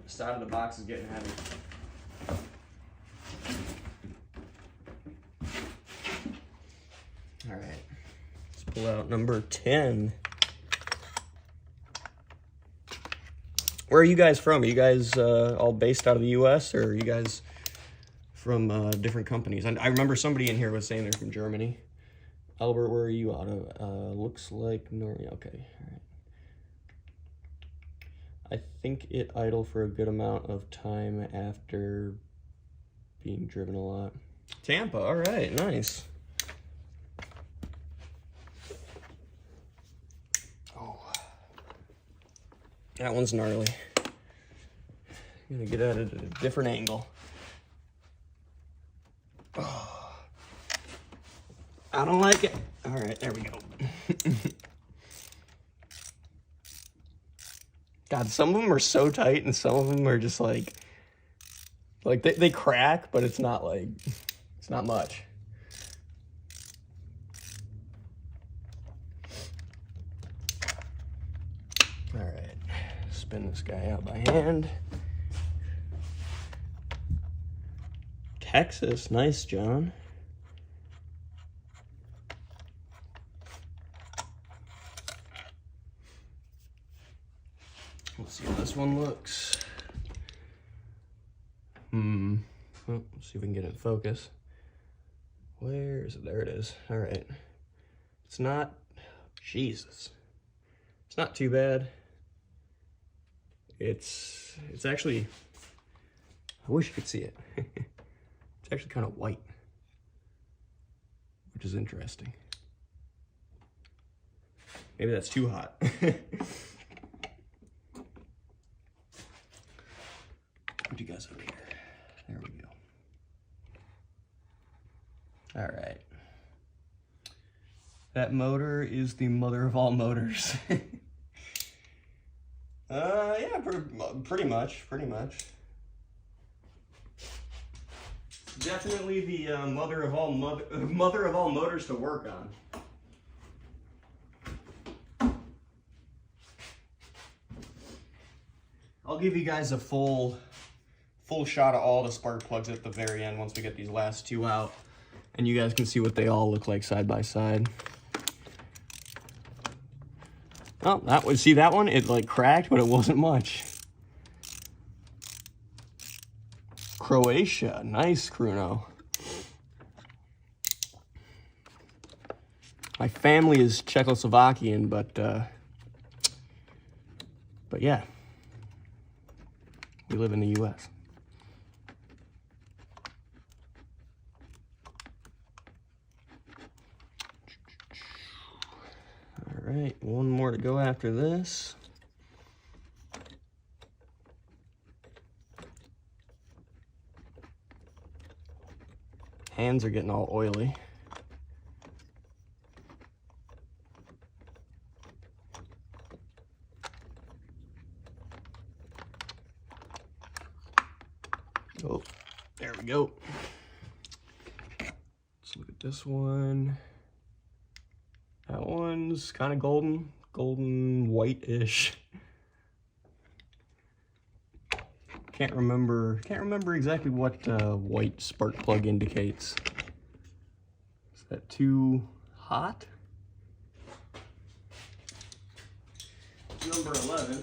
The side of the box is getting heavy. All right, let's pull out number 10. Where are you guys from? Are you guys all based out of the US, or are you guys from different companies? I remember somebody in here was saying they're from Germany. Albert, where are you out of? Looks like Norway. Okay, all right. I think it idled for a good amount of time after being driven a lot. Tampa, all right, nice. Oh, that one's gnarly. I'm gonna get at it at a different angle. Oh, I don't like it. All right, there we go. God, some of them are so tight and some of them are just like they crack, but it's not much. All right, spin this guy out by hand. Texas, nice, John. Let's see how this one looks. Let's see if we can get it in focus. Where is it? There it is. All right. It's not, Jesus. It's not too bad. It's actually, I wish you could see it. It's actually kind of white, which is interesting. Maybe that's too hot. Put you guys over here. There we go. All right. That motor is the mother of all motors. Yeah, pretty much. Definitely the mother of all motors to work on. I'll give you guys a full shot of all the spark plugs at the very end once we get these last two out, and you guys can see what they all look like side by side. Oh, see that one? It like cracked, but it wasn't much. Croatia, nice, Kruno. My family is Czechoslovakian, but yeah, we live in the U.S. All right, one more to go after this. Hands are getting all oily. Oh, there we go. Let's look at this one. That one's kind of golden white-ish. Can't remember exactly what white spark plug indicates. Is that too hot? Number 11.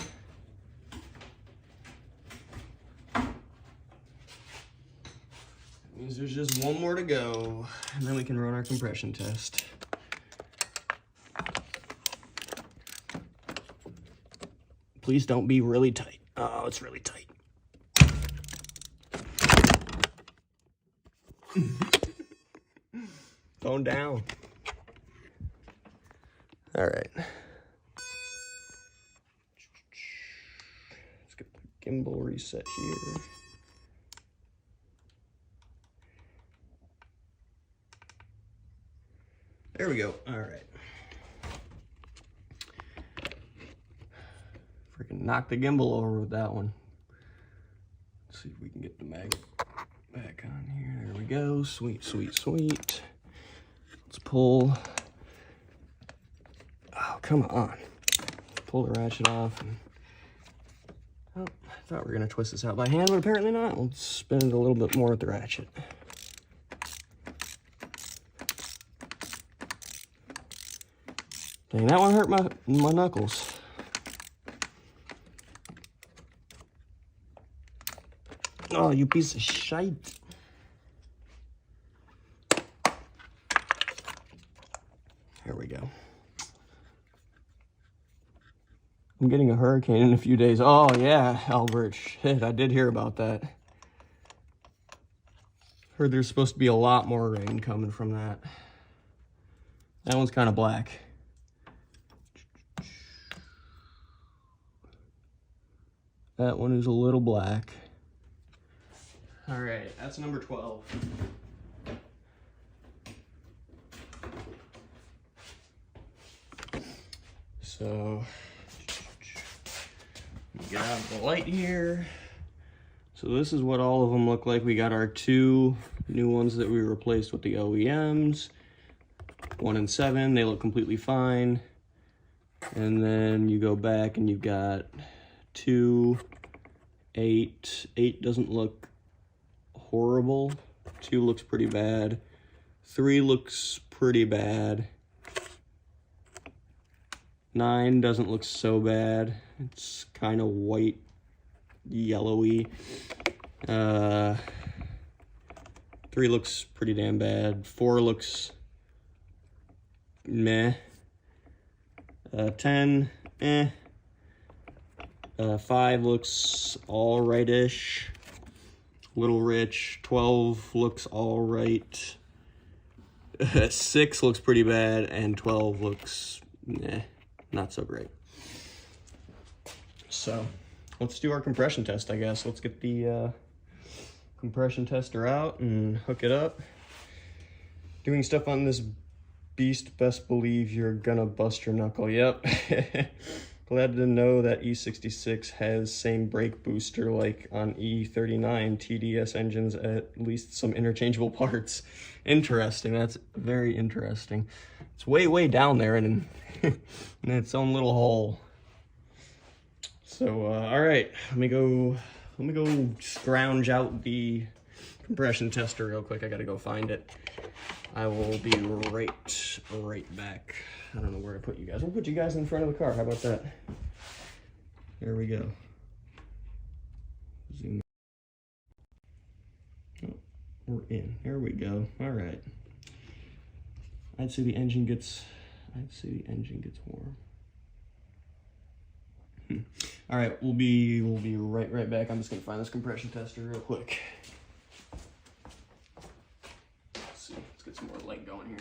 Means there's just one more to go, and then we can run our compression test. Please don't be really tight. Oh, it's really tight. Tone down. All right. Let's get the gimbal reset here. There we go. All right. Freaking knocked the gimbal over with that one. Let's see if we can get the magnet back on here. There we go. Sweet, sweet, sweet. Let's pull. Oh, come on. Pull the ratchet off. And, oh, I thought we were going to twist this out by hand, but apparently not. Let's spin it a little bit more with the ratchet. Dang, that one hurt my knuckles. Oh, you piece of shite. There we go. I'm getting a hurricane in a few days. Oh, yeah, Albert. Shit, I did hear about that. Heard there's supposed to be a lot more rain coming from that. That one's kind of black. That one is a little black. All right, that's number 12. So, get out the light here. So this is what all of them look like. We got our two new ones that we replaced with the OEMs. 1 and 7, they look completely fine. And then you go back and you've got 2, 8. 8 doesn't look horrible. 2 looks pretty bad. 3 looks pretty bad. 9 doesn't look so bad. It's kind of white, yellowy. 3 looks pretty damn bad. 4 looks meh. 10, eh. 5 looks all right-ish. Little rich. 12 looks all right. 6 looks pretty bad, and 12 looks not so great. So let's do our compression test, I guess. Let's get the compression tester out and hook it up. Doing stuff on this beast, best believe you're gonna bust your knuckle. Yep. Glad to know that E66 has same brake booster like on E39 TDS engines, at least some interchangeable parts. Interesting, that's very interesting. It's way down there and in its own little hole. So, all right, let me go scrounge out the compression tester real quick. I gotta go find it. I will be right back. I don't know where to put you guys. We'll put you guys in front of the car. How about that? There we go. Zoom. Oh, we're in. There we go. All right. I'd say the engine gets warm. All right, we'll be right back. I'm just gonna find this compression tester real quick. Let's see. Let's get some more light going here.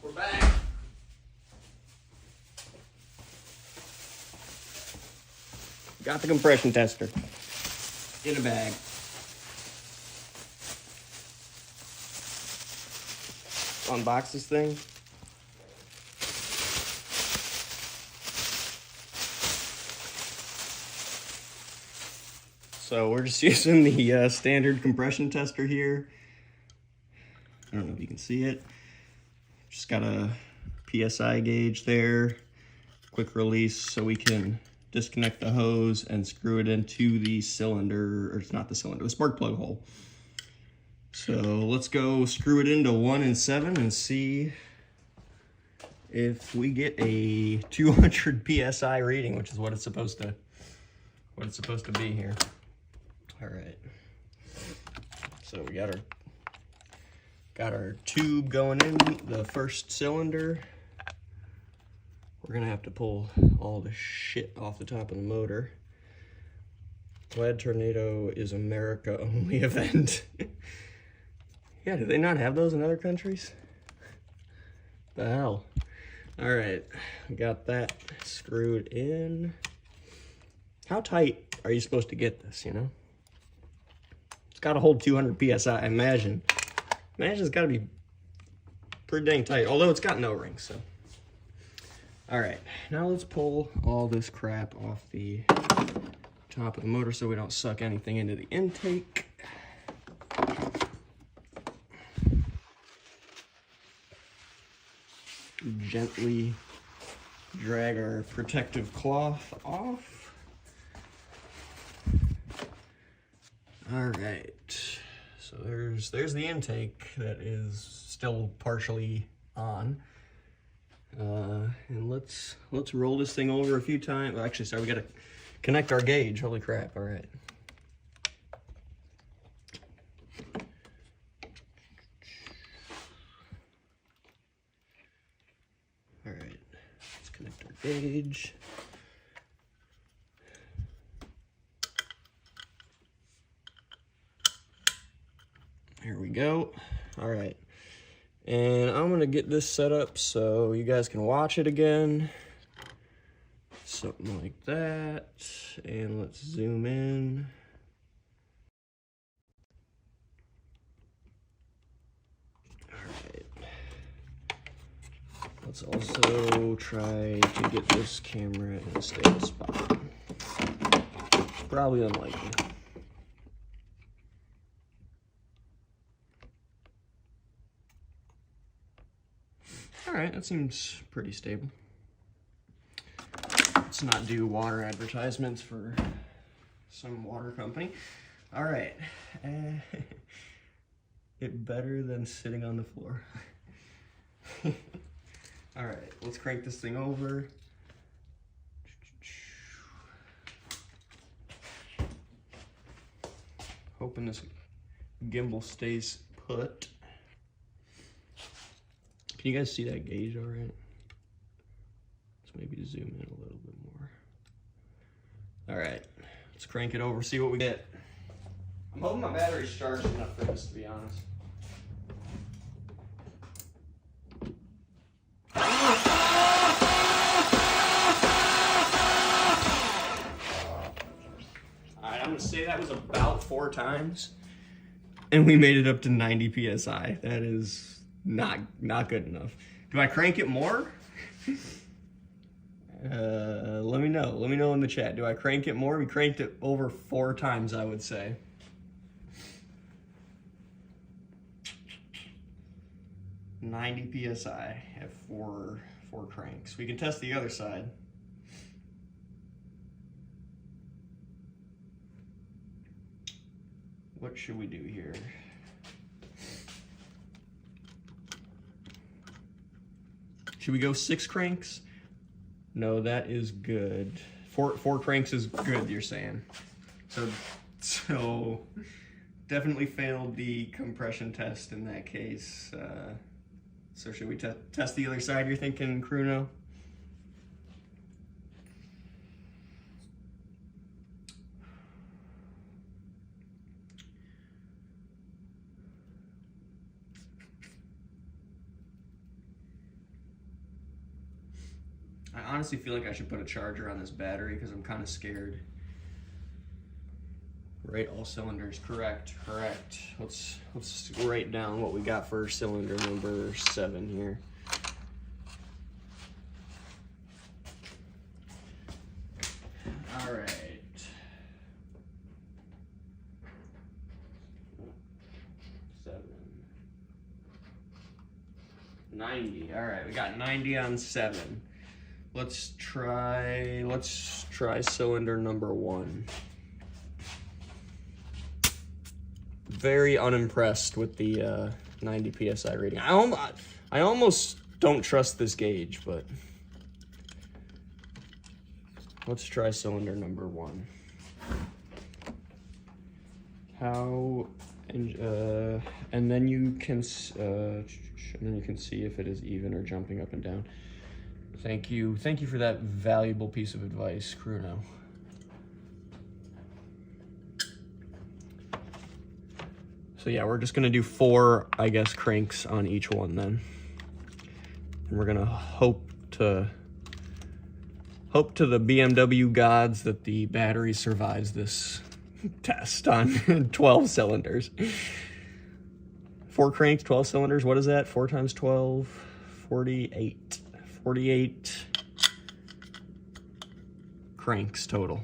We're back. Got the compression tester in a bag. Unbox this thing. So we're just using the standard compression tester here. I don't know if you can see it. Just got a PSI gauge there, quick release, so we can disconnect the hose and screw it into the cylinder, or it's not the cylinder, the spark plug hole. So let's go screw it into 1 and 7 and see if we get a 200 PSI reading, which is what it's supposed to be here. All right. So we got our tube going in the first cylinder. We're gonna have to pull all the shit off the top of the motor. Glad Tornado is America only event. Yeah, do they not have those in other countries? The hell. All right, got that screwed in. How tight are you supposed to get this, you know? It's gotta hold 200 PSI, imagine. Imagine it's gotta be pretty dang tight, although it's got no rings, so. All right, now let's pull all this crap off the top of the motor so we don't suck anything into the intake. Gently drag our protective cloth off. All right, so there's the intake that is still partially on. And let's roll this thing over a few times. Well, actually, sorry, we gotta connect our gauge. Holy crap! All right. All right. Let's connect our gauge. Here we go. All right. And I'm gonna get this set up so you guys can watch it again. Something like that. And let's zoom in. All right. Let's also try to get this camera in a stable spot. Probably unlikely. All right, that seems pretty stable. Let's not do water advertisements for some water company. All right, it better than sitting on the floor. All right, let's crank this thing over. Hoping this gimbal stays put. Can you guys see that gauge all right? Let's maybe zoom in a little bit more. All right, let's crank it over, see what we get. I'm hoping my battery's charged enough for this, to be honest. All right, I'm gonna say that was about 4 times, and we made it up to 90 PSI. That is not good enough. Do I crank it more? Let me know. Let me know in the chat. Do I crank it more? We cranked it over 4 times, I would say. $90 PSI at 4 cranks. We can test the other side. What should we do here? Should we go 6 cranks? No, that is good. 4 cranks is good, you're saying. So definitely failed the compression test in that case. So should we test the other side, you're thinking, Bruno? I honestly feel like I should put a charger on this battery because I'm kind of scared. Right, all cylinders, correct. Let's write down what we got for cylinder number 7 here. All right. 90. All right, we got 90 on 7. Let's try cylinder number 1. Very unimpressed with the 90 psi reading. I almost don't trust this gauge, but let's try cylinder number 1. And then you can see if it is even or jumping up and down. Thank you for that valuable piece of advice, Bruno. So yeah, we're just gonna do 4, I guess, cranks on each one then. And we're gonna hope to the BMW gods that the battery survives this test on 12 cylinders. 4 cranks, 12 cylinders, what is that? 4 times 12, 48. 48 cranks total.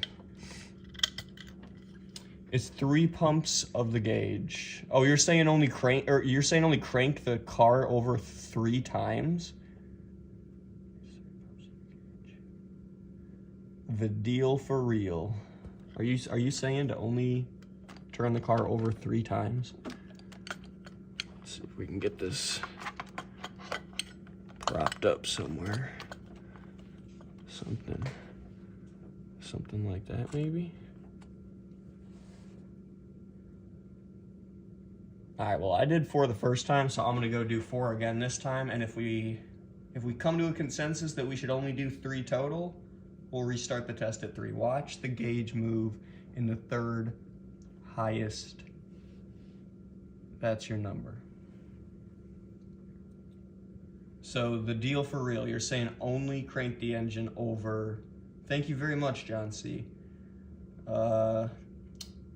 It's 3 pumps of the gauge. Oh, you're saying only crank the car over 3 times? The deal for real. Are you saying to only turn the car over 3 times? Let's see if we can get this propped up somewhere. Something like that maybe. All right, well, I did 4 the first time, so I'm gonna go do 4 again this time. And if we come to a consensus that we should only do 3 total, we'll restart the test at 3. Watch the gauge move in the 3rd highest. That's your number. So the deal for real, you're saying only crank the engine over, thank you very much, John C.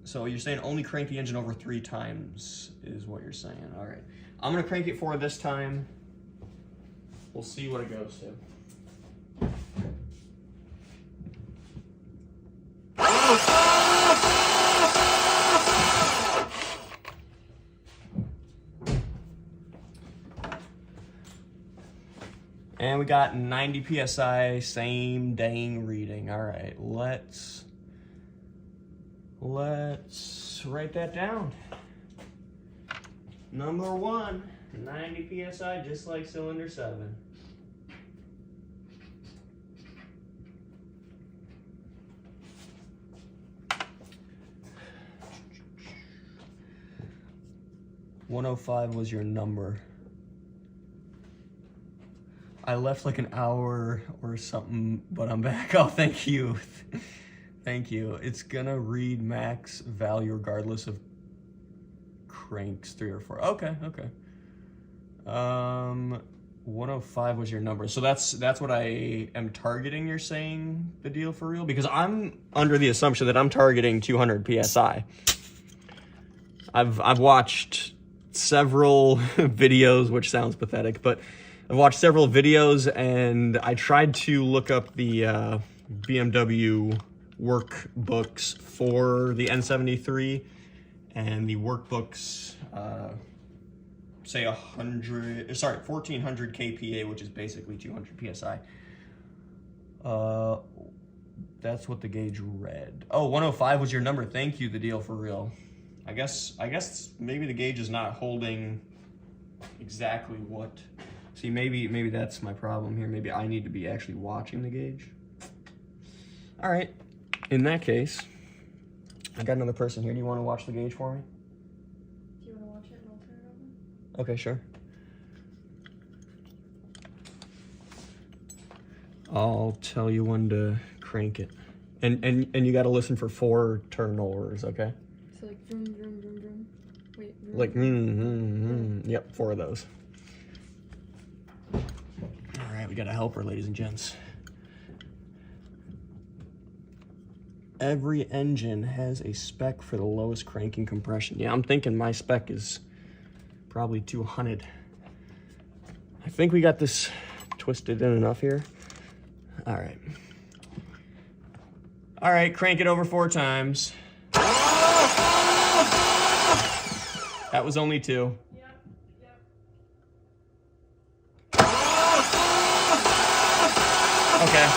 So you're saying only crank the engine over 3 times is what you're saying. All right, I'm gonna crank it 4 this time. We'll see what it goes to. And we got 90 psi, same dang reading. All right, let's write that down. Number 1, 90 psi, just like cylinder 7. $105 was your number. I left like an hour or something, but I'm back. Oh, thank you. Thank you. It's gonna read max value regardless of cranks 3 or 4. Okay. 105 was your number. So that's what I am targeting, you're saying, the deal for real? Because I'm under the assumption that I'm targeting 200 PSI. I've watched several videos, which sounds pathetic, but I've watched several videos, and I tried to look up the BMW workbooks for the N73, and the workbooks say 1400 kPa, which is basically 200 psi. That's what the gauge read. Oh, 105 was your number. Thank you, the deal for real. I guess maybe the gauge is not holding exactly what. See, maybe that's my problem here. Maybe I need to be actually watching the gauge. All right, in that case, I got another person here. Do you want to watch the gauge for me? Do you want to watch it and I'll turn it over? Okay, sure. I'll tell you when to crank it. And you got to listen for 4 turnovers, okay? So like vroom, vroom, vroom, vroom. Wait, vroom. Like, Yep, 4 of those. All right, we got a helper, ladies and gents. Every engine has a spec for the lowest cranking compression. Yeah, I'm thinking my spec is probably 200. I think we got this twisted in enough here. All right. All right, crank it over 4 times. That was only 2. Yep. Okay.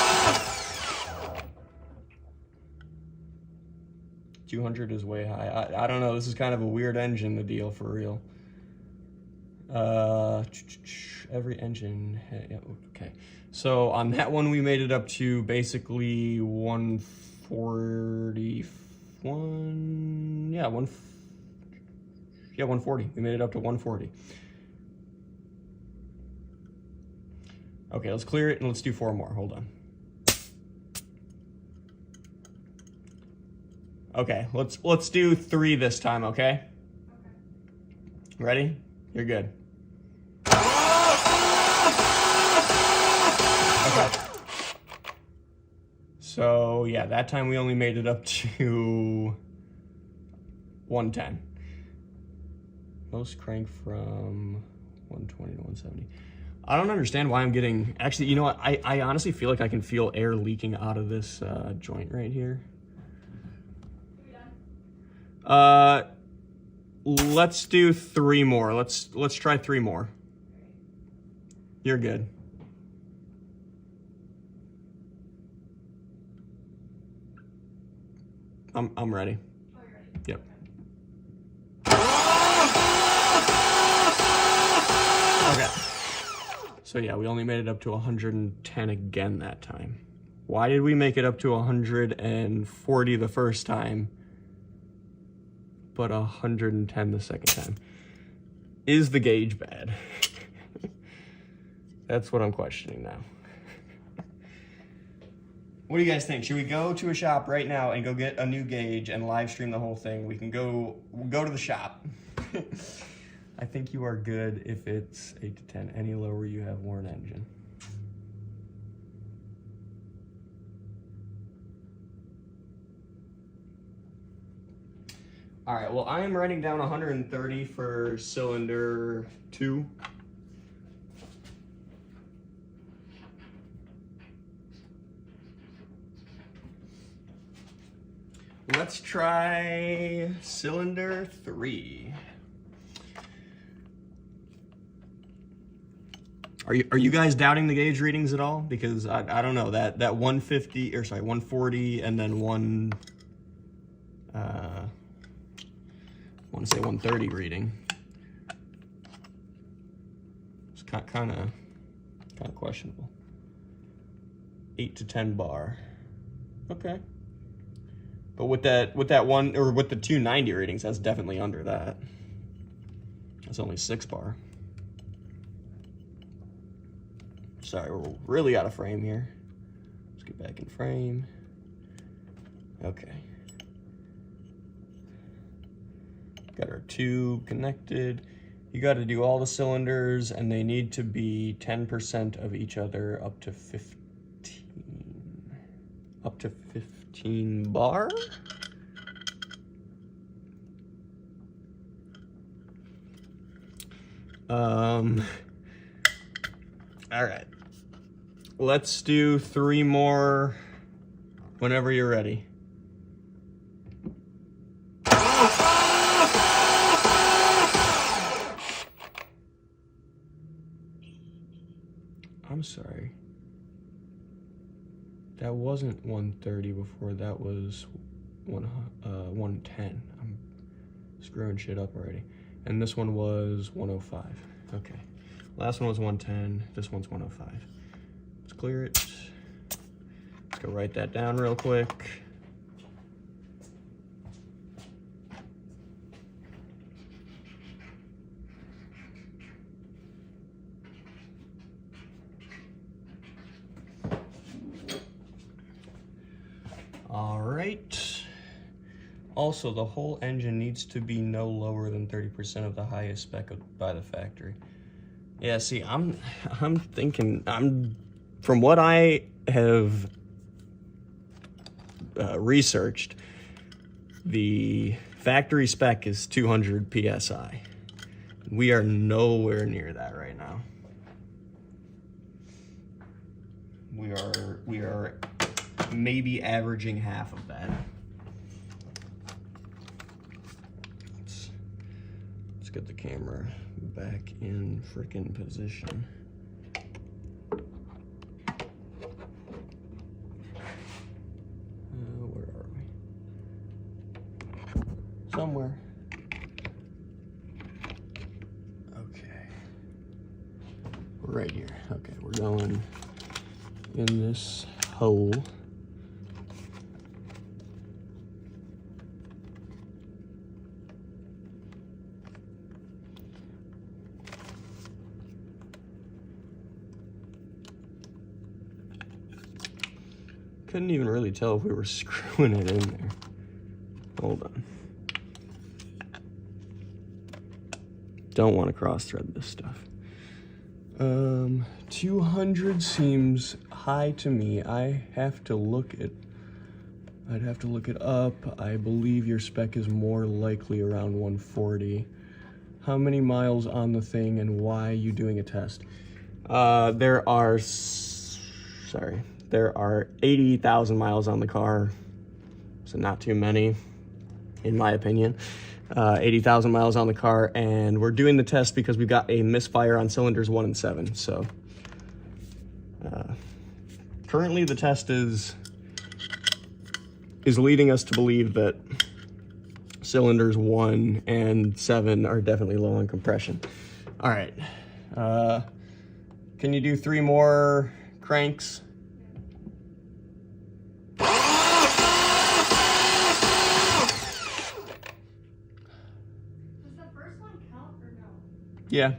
200 is way high. I don't know. This is kind of a weird engine, the deal, for real. Every engine. Yeah, okay. So on that one, we made it up to basically 141. Yeah, 140. We made it up to 140. Okay, let's clear it and let's do 4 more. Hold on. Okay, let's do 3 this time, okay? Ready? You're good. Okay. So, yeah, that time we only made it up to 110. Most crank from 120 to 170. I don't understand why I'm getting... Actually, you know what? I honestly feel like I can feel air leaking out of this joint right here. Let's do 3 more. Let's try 3 more. You're good. I'm ready. Oh, you're ready? Yep. Okay. So yeah, we only made it up to 110 again that time. Why did we make it up to 140 the first time, but 110 the second time? Is the gauge bad? That's what I'm questioning now. What do you guys think? Should we go to a shop right now and go get a new gauge and live stream the whole thing? We can go to the shop. I think you are good if it's 8 to 10. Any lower, you have worn engine. All right, well, I am writing down 130 for cylinder 2. Let's try cylinder 3. Are you guys doubting the gauge readings at all? Because I don't know, that 150, or sorry, 140 and then I want to say 130 reading. It's kind of questionable. 8 to 10 bar. Okay. But with that one, or with the 290 readings, that's definitely under that. That's only 6 bar. Sorry, we're really out of frame here. Let's get back in frame. Okay. Got our tube connected. You got to do all the cylinders, and they need to be 10% of each other up to 15. Up to 15 bar? All right. Let's do 3 more whenever you're ready. I'm sorry. That wasn't 130 before, that was 110. I'm screwing shit up already. And this one was 105. Okay. Last one was 110, this one's 105. Let's clear it. Let's go write that down real quick. All right. Also, the whole engine needs to be no lower than 30% of the highest spec by the factory. Yeah, see, I'm thinking, from what I have researched, the factory spec is 200 PSI. We are nowhere near that right now. We are maybe averaging half of that. Let's get the camera back in frickin' position. somewhere. Okay. Right here. Okay, we're going in this hole. Couldn't even really tell if we were screwing it in there. Hold on. Don't want to cross-thread this stuff. 200 seems high to me. I'd have to look it up. I believe your spec is more likely around 140. How many miles on the thing and why are you doing a test? There are 80,000 miles on the car, so not too many, in my opinion. 80,000 miles on the car, and we're doing the test because we've got a misfire on cylinders 1 and 7. So currently the test is leading us to believe that cylinders 1 and 7 are definitely low on compression. All right, can you do 3 more cranks? Yeah.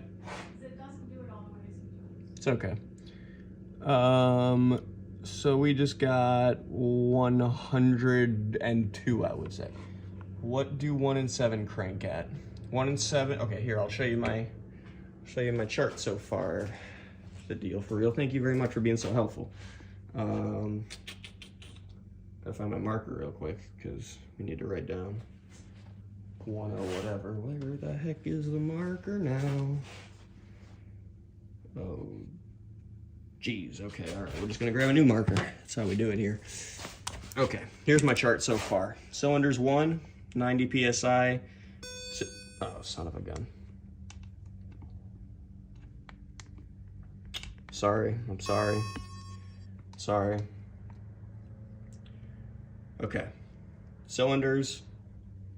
It doesn't do it all the way sometimes. It's okay. So we just got 102, I would say. What do 1 and 7 crank at? 1 and 7. Okay, here I'll show you my chart so far. The deal for real. Thank you very much for being so helpful. Gotta find my marker real quick because we need to write down 10 whatever. Where the heck is the marker now? Oh, geez. Okay, all right. We're just gonna grab a new marker. That's how we do it here. Okay, here's my chart so far. Cylinders 1, 90 PSI. Oh, son of a gun. Sorry, I'm sorry. Sorry. Okay, cylinders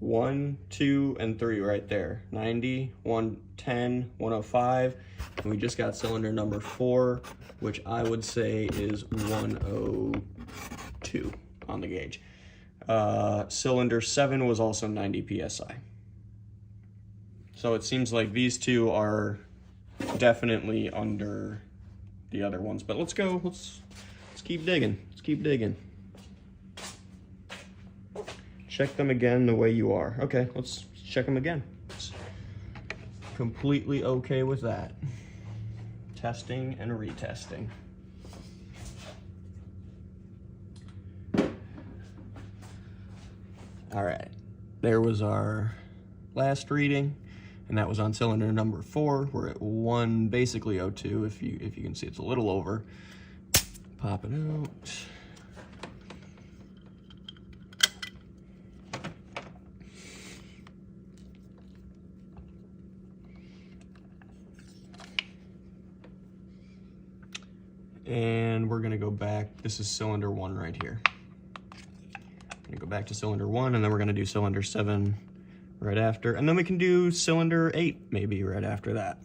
1, 2, and 3 right there. 90, 110, 105. And we just got cylinder number 4, which I would say is 102 on the gauge. Cylinder 7 was also 90 PSI. So it seems like these two are definitely under the other ones. But let's go, let's keep digging. Let's keep digging. Check them again the way you are. Okay, let's check them again. It's completely okay with that. Testing and retesting. All right, there was our last reading, and that was on cylinder number 4. We're at 1, basically 02. If you can see, it's a little over. Pop it out. And we're gonna go back. This is cylinder 1 right here. I'm gonna go back to cylinder 1, and then we're gonna do cylinder 7 right after. And then we can do cylinder 8 maybe right after that.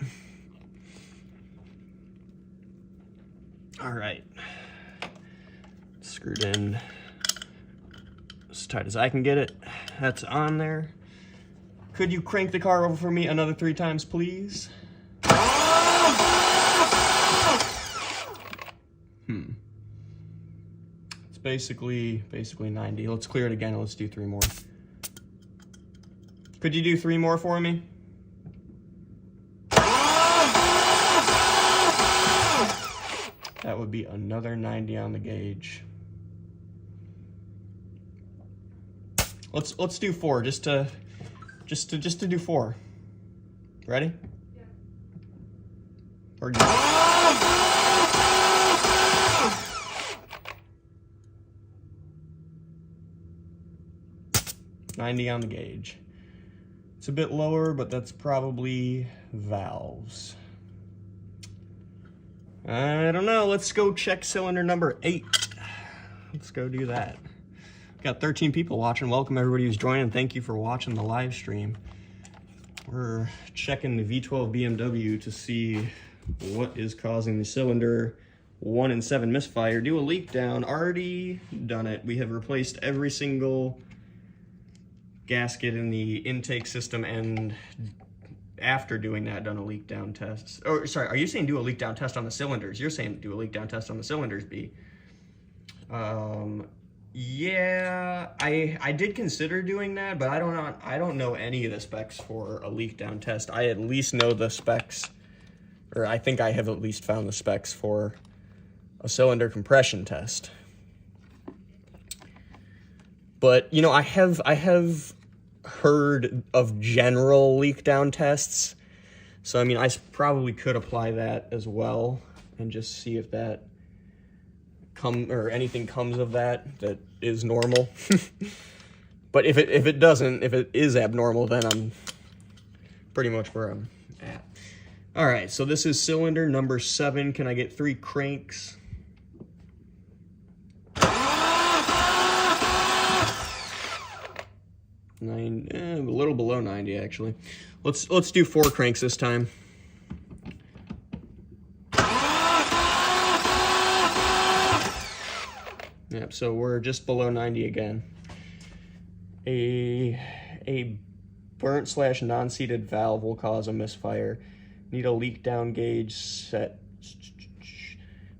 All right. Screwed in as tight as I can get it. That's on there. Could you crank the car over for me another 3 times, please? It's basically 90. Let's clear it again and let's do 3 more. Could you do 3 more for me? That would be another 90 on the gauge. Let's do 4 just to do 4. Ready? Yeah. Or 90 on the gauge. It's a bit lower, but that's probably valves. I don't know. Let's go check cylinder number 8. Let's go do that. Got 13 people watching. Welcome everybody who's joining. Thank you for watching the live stream. We're checking the V12 BMW to see what is causing the cylinder 1 and 7 misfire. Do a leak down. Already done it. We have replaced every single gasket in the intake system, and after doing that, done a leak down test. Oh, sorry, are you saying do a leak down test on the cylinders? You're saying do a leak down test on the cylinders, B. Yeah, I did consider doing that, but I don't know any of the specs for a leak down test. I at least know the specs, or I think I have at least found the specs for a cylinder compression test. But you know, I have heard of general leak down tests, so I mean, I probably could apply that as well and just see if that anything comes of that is normal. But if it doesn't, if it is abnormal, then I'm pretty much where I'm at. All right, so this is cylinder number 7. Can I get 3 cranks? A little below 90 actually. Let's do 4 cranks this time. Yep, so we're just below 90 again. A burnt / non-seated valve will cause a misfire. Need a leak down gauge set.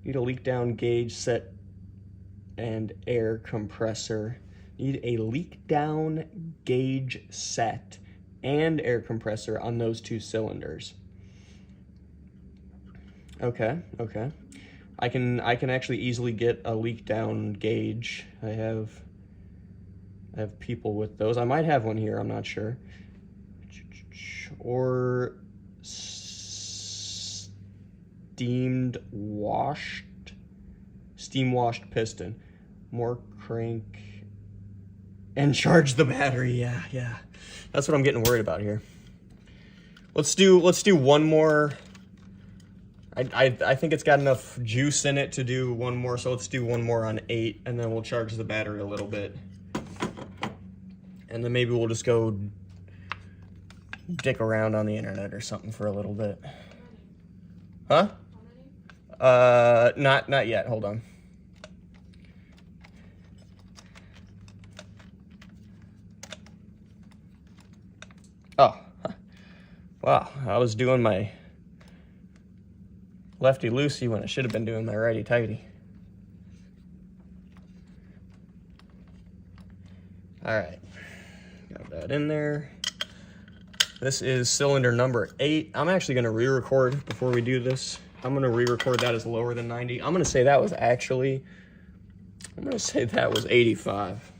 Need a leak down gauge set and air compressor. Need a leak down gauge set and air compressor on those 2 cylinders. Okay. I can actually easily get a leak down gauge. I have people with those. I might have one here, I'm not sure. Or steam washed piston. More crank and charge the battery. Yeah. That's what I'm getting worried about here. Let's do one more. I think it's got enough juice in it to do one more, so let's do one more on 8, and then we'll charge the battery a little bit. And then maybe we'll just go dick around on the internet or something for a little bit. Huh? Not yet. Hold on. Oh, wow, I was doing my lefty-loosey when I should have been doing my righty-tighty. All right, got that in there. This is cylinder number 8. I'm actually gonna re-record before we do this. I'm gonna re-record that as lower than 90. I'm gonna say that was 85.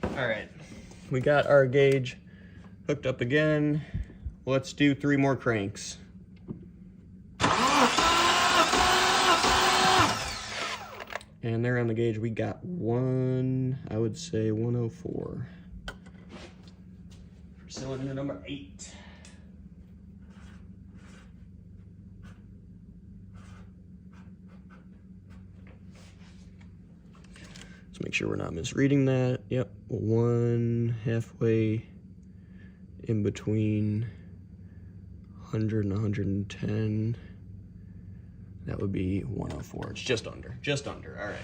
All right, we got our gauge hooked up again. Let's do 3 more cranks. And there on the gauge, we got I would say 104. For cylinder number 8. Make sure we're not misreading that. Yep, 1 halfway in between 100 and 110. That would be 104. It's just under. All right.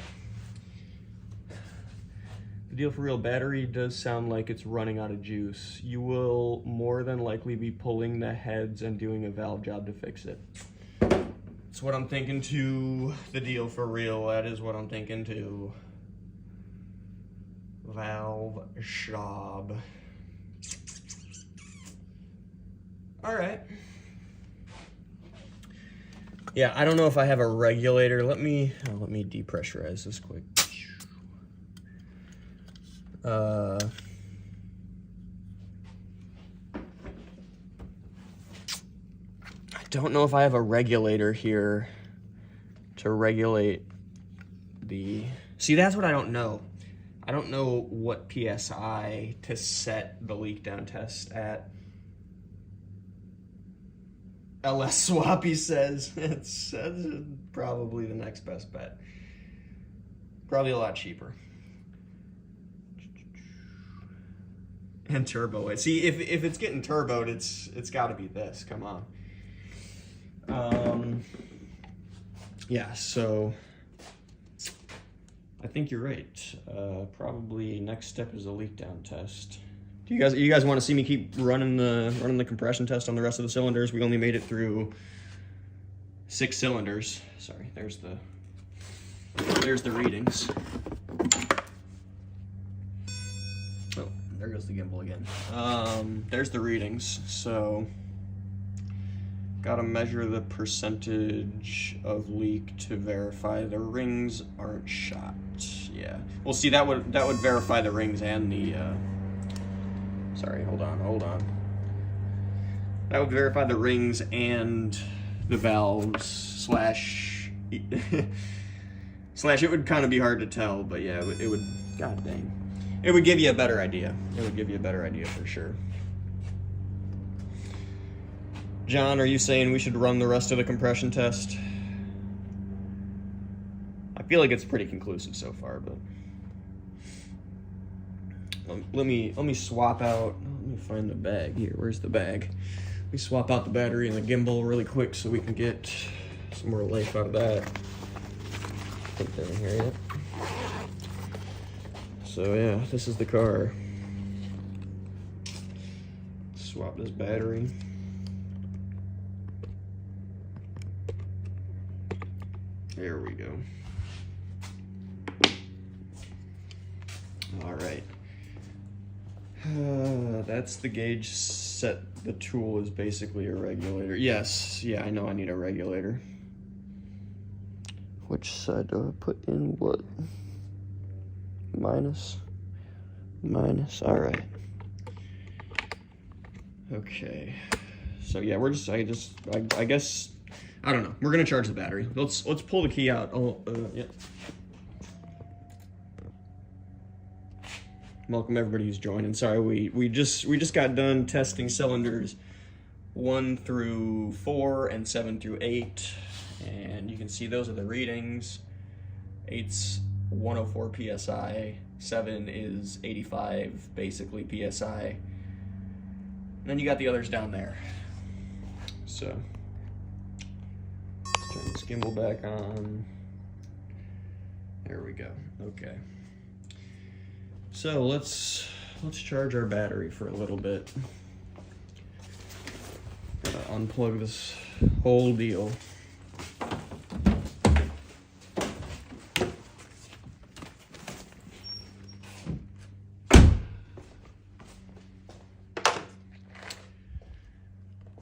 The deal for real battery does sound like it's running out of juice. You will more than likely be pulling the heads and doing a valve job to fix it. That's what I'm thinking too. The deal for real, that is what I'm thinking too. Valve job. All right. Yeah, I don't know if I have a regulator. Let me depressurize this quick. I don't know if I have a regulator here to regulate the... See, that's what I don't know. I don't know what PSI to set the leak down test at. LS swap, he says. That's probably the next best bet. Probably a lot cheaper. And turbo it. See, if it's getting turboed, it's got to be this. Come on. Yeah, so I think you're right. Probably next step is a leak down test. Do you guys want to see me keep running the compression test on the rest of the cylinders? We only made it through 6 cylinders. Sorry, there's the readings. Oh, there goes the gimbal again. There's the readings. So gotta measure the percentage of leak to verify the rings aren't shot. Yeah. Well, see, that would verify the rings and the sorry, hold on. That would verify the rings and the valves slash it would kind of be hard to tell, but yeah, it would god dang. It would give you a better idea. It would give you a better idea for sure. John, are you saying we should run the rest of the compression test? I feel like it's pretty conclusive so far, but let me swap out. Let me find the bag here. Where's the bag? Let me swap out the battery and the gimbal really quick so we can get some more life out of that. I think they're in here yet. So yeah, this is the car. Swap this battery. There we go. All right. That's the gauge set. The tool is basically a regulator. Yes, yeah, I know I need a regulator. Which side do I put in what? Minus. All right. Okay. So yeah, I guess, I don't know. We're gonna charge the battery. Let's pull the key out. Oh, yeah. Welcome everybody who's joining. Sorry, we just got done testing cylinders 1 through 4 and 7 through 8, and you can see those are the readings. 8's 104 psi, 7 is 85 basically psi, and then you got the others down there. So let's turn this gimbal back on. There we go. Okay. So let's charge our battery for a little bit. Gotta unplug this whole deal.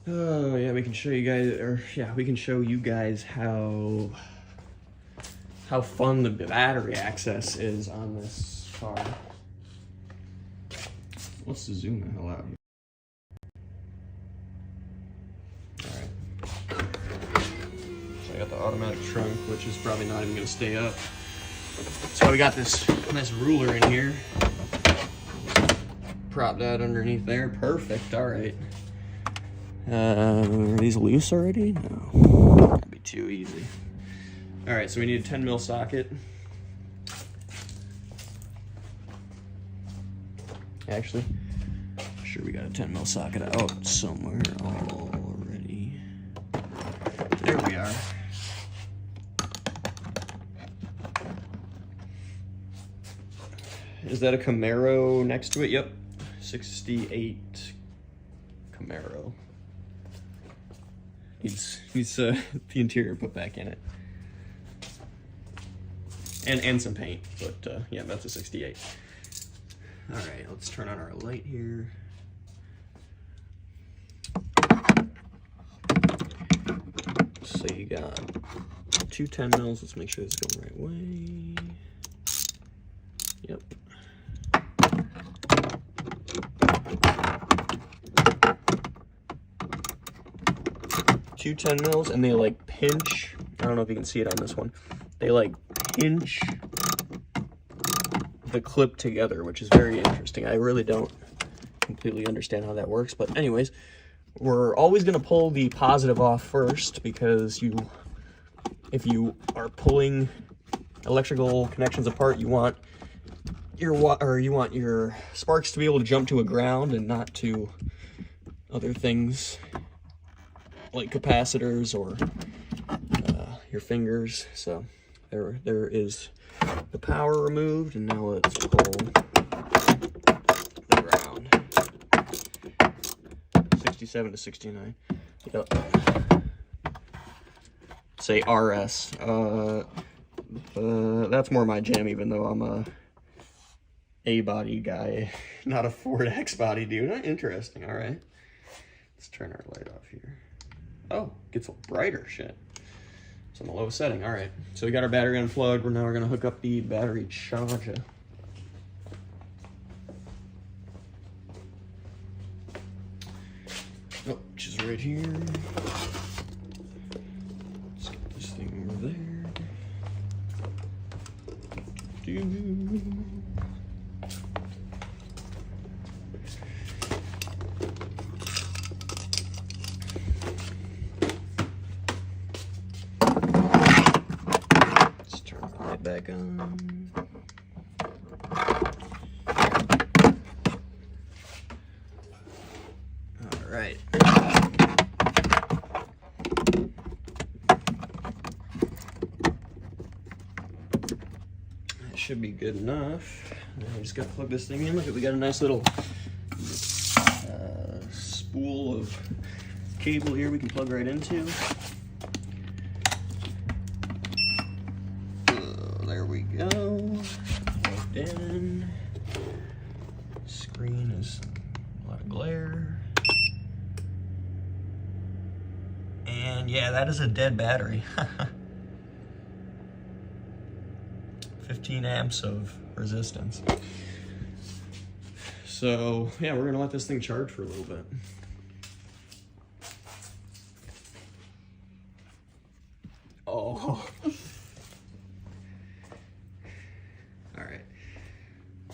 Oh yeah, we can show you guys how fun the battery access is on this car. Let's zoom the hell out. Alright. So I got the automatic trunk, which is probably not even going to stay up. So we got this nice ruler in here. Prop that underneath there. Perfect. Alright. Are these loose already? No. That'd be too easy. Alright, so we need a 10 mil socket. Actually, I'm sure we got a 10 mil socket out somewhere already. There we are. Is that a Camaro next to it? Yep. 68 Camaro. Needs the interior put back in it. And some paint, but yeah, that's a 68. All right, let's turn on our light here. So you got 2 10 mils. Let's make sure this is going the right way. Yep. Two 10 mils, and they like pinch. I don't know if you can see it on this one. They like pinch the clip together, which is very interesting. I really don't completely understand how that works, but anyways, we're always going to pull the positive off first, because if you are pulling electrical connections apart, you want your sparks to be able to jump to a ground and not to other things like capacitors or your fingers. So there is the power removed, and now let's pull the ground. 67 to 69. Yep. Say RS. That's more my jam, even though I'm a A-body guy, not a Ford X-body dude. Interesting. All right. Let's turn our light off here. Oh, gets a brighter. Shit. It's on the low setting. All right. So we got our battery unplugged. Now we're going to hook up the battery charger. Oh, which is right here. Let's get this thing over there. Let's turn the light back on. All right. Should be good enough. Now we just got to plug this thing in. Look, we got a nice little spool of cable here we can plug right into. There we go. Plugged in. Screen is a lot of glare. And yeah, that is a dead battery. 15 amps of resistance. So yeah, we're gonna let this thing charge for a little bit. Oh. All right.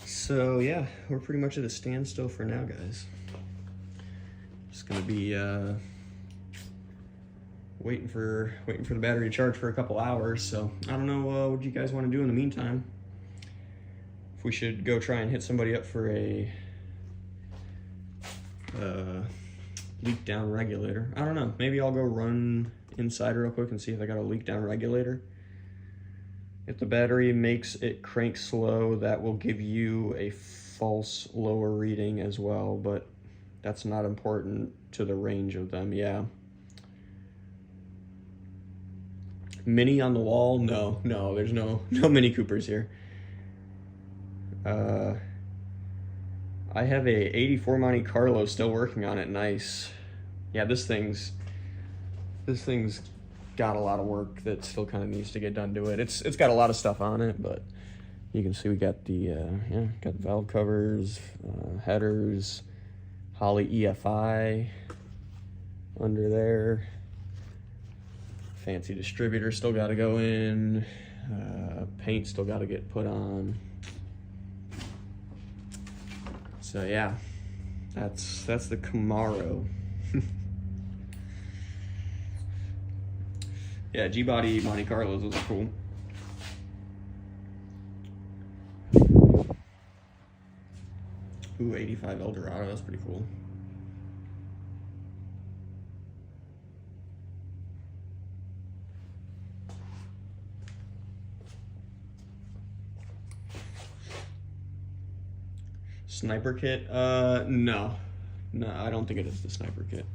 So yeah, we're pretty much at a standstill for now, guys. Just gonna be waiting for the battery to charge for a couple hours. So I don't know what you guys want to do in the meantime. If we should go try and hit somebody up for a leak down regulator. I don't know. Maybe I'll go run inside real quick and see if I got a leak down regulator. If the battery makes it crank slow, that will give you a false lower reading as well, but that's not important to the range of them. Yeah. Mini on the wall? No, there's no Mini Coopers here. I have a 84 Monte Carlo still working on it. Nice. Yeah, this thing's got a lot of work that still kind of needs to get done to it. It's got a lot of stuff on it, but you can see we got the got the valve covers, headers, Holley EFI under there. Fancy distributor still got to go in. Paint still got to get put on. So yeah, that's the Camaro. Yeah, G-body Monte Carlos, those are cool. Ooh, 85 Eldorado, that's pretty cool. Sniper kit? No, I don't think it is the sniper kit.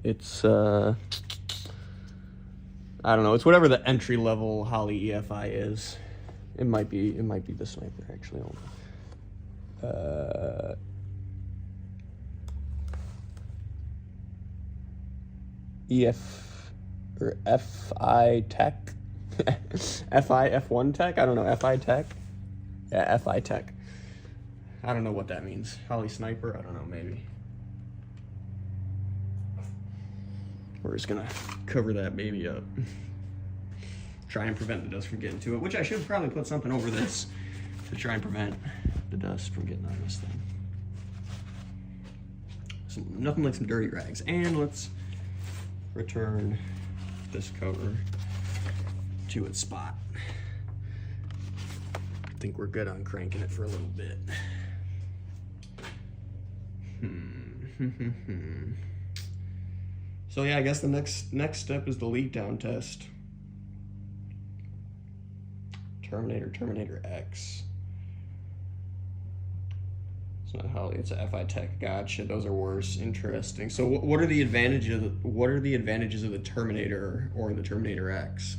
It's I don't know. It's whatever the entry level Holley EFI is. It might be the sniper actually. FI Tech, F1 Tech. I don't know. FI Tech. Yeah, FI Tech. I don't know what that means. Holley Sniper, I don't know, maybe. We're just gonna cover that baby up. Try and prevent the dust from getting to it, which I should probably put something over this to try and prevent the dust from getting on this thing. nothing like some dirty rags. And let's return this cover to its spot. I think we're good on cranking it for a little bit. So yeah, I guess the next step is the leak down test. Terminator X. It's not Holly, it's a FI Tech. Gotcha. Those are worse. Interesting. So what are the advantages of the Terminator or the Terminator X?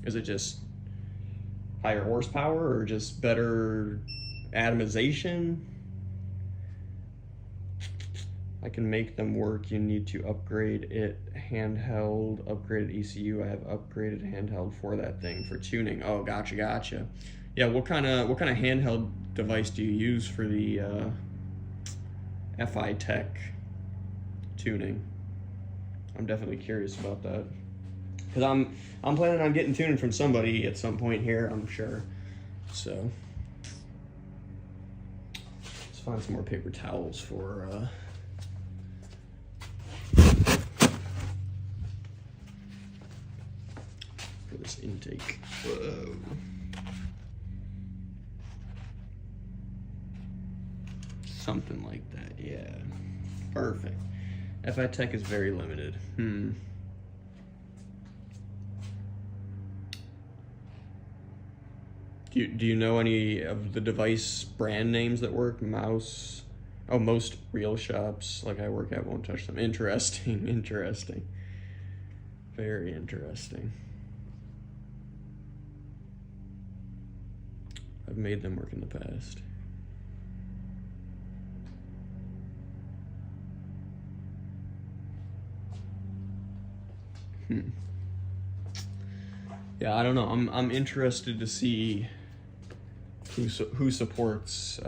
Is it just higher horsepower or just better atomization? I can make them work. You need to upgrade it handheld, upgraded ECU. I have upgraded handheld for that thing for tuning. Oh, gotcha. Yeah, what kind of handheld device do you use for the FI Tech tuning? I'm definitely curious about that. Cause I'm planning on getting tuning from somebody at some point here, I'm sure. So let's find some more paper towels for this intake. Whoa. Something like that, yeah. Perfect. FI Tech is very limited. Do you know any of the device brand names that work? Mouse? Oh, most real shops like I work at won't touch them. Interesting. Very interesting. I've made them work in the past. Yeah, I don't know. I'm interested to see who supports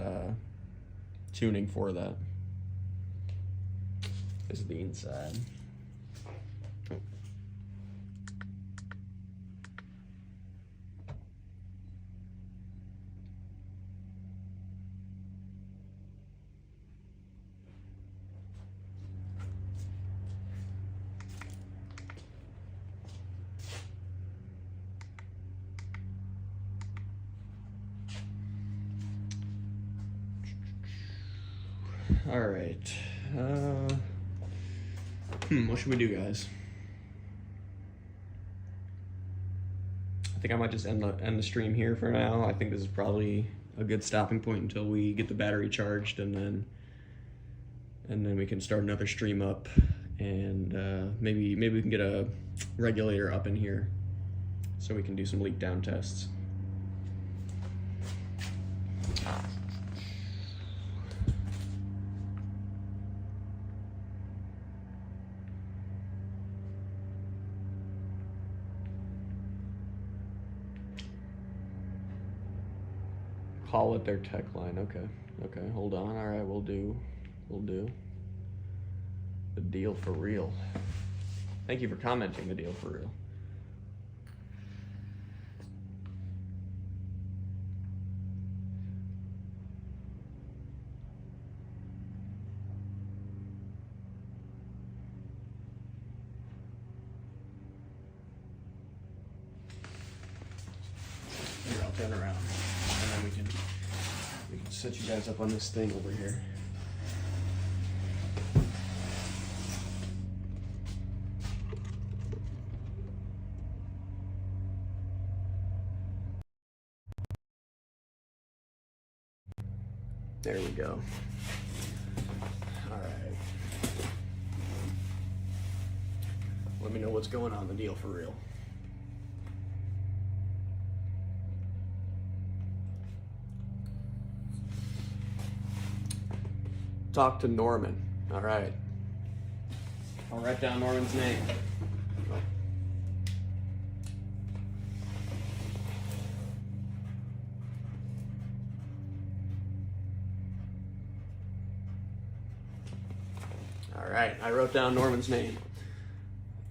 tuning for that. This is the inside. Oh. All right. What should we do, guys? I think I might just end the stream here for now. I think this is probably a good stopping point until we get the battery charged, and then we can start another stream up, and maybe we can get a regulator up in here so we can do some leak down tests. Call it their tech line. Okay, hold on. All right, we'll do the deal for real. Thank you for commenting the deal for real. Here, I'll turn around, and then we can set you guys up on this thing over here. There we go. All right. Let me know what's going on, the deal for real. Talk to Norman. All right. I'll write down Norman's name. All right, I wrote down Norman's name.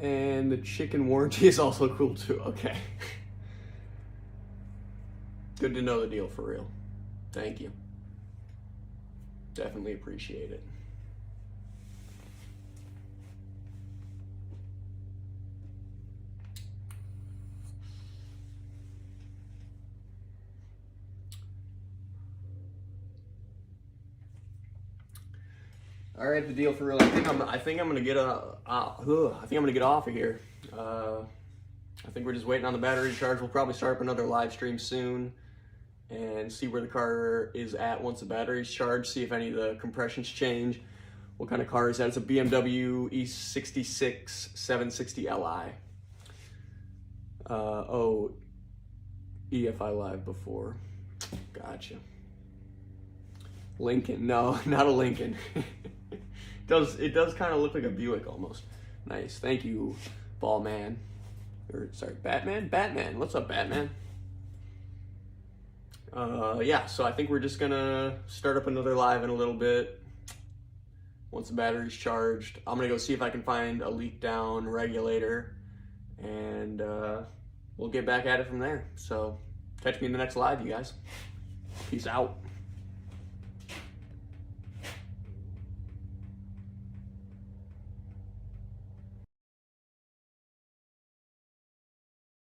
And the chicken warranty is also cool too. Okay. Good to know the deal for real. Thank you. Definitely appreciate it. All right, the deal for real. I think I'm gonna get off of here. I think we're just waiting on the battery charge. We'll probably start up another live stream soon and see where the car is at once the battery's charged. See if any of the compressions change. What kind of car is that? It's a BMW E66 760 Li. EFI Live before. Gotcha. Lincoln. No, not a Lincoln. It does kind of look like a Buick almost. Nice. Thank you, Ball Man. Or sorry, Batman? Batman. What's up, Batman? Yeah, so I think we're just gonna start up another live in a little bit. Once the battery's charged, I'm gonna go see if I can find a leak down regulator, and we'll get back at it from there. So catch me in the next live, you guys. Peace out.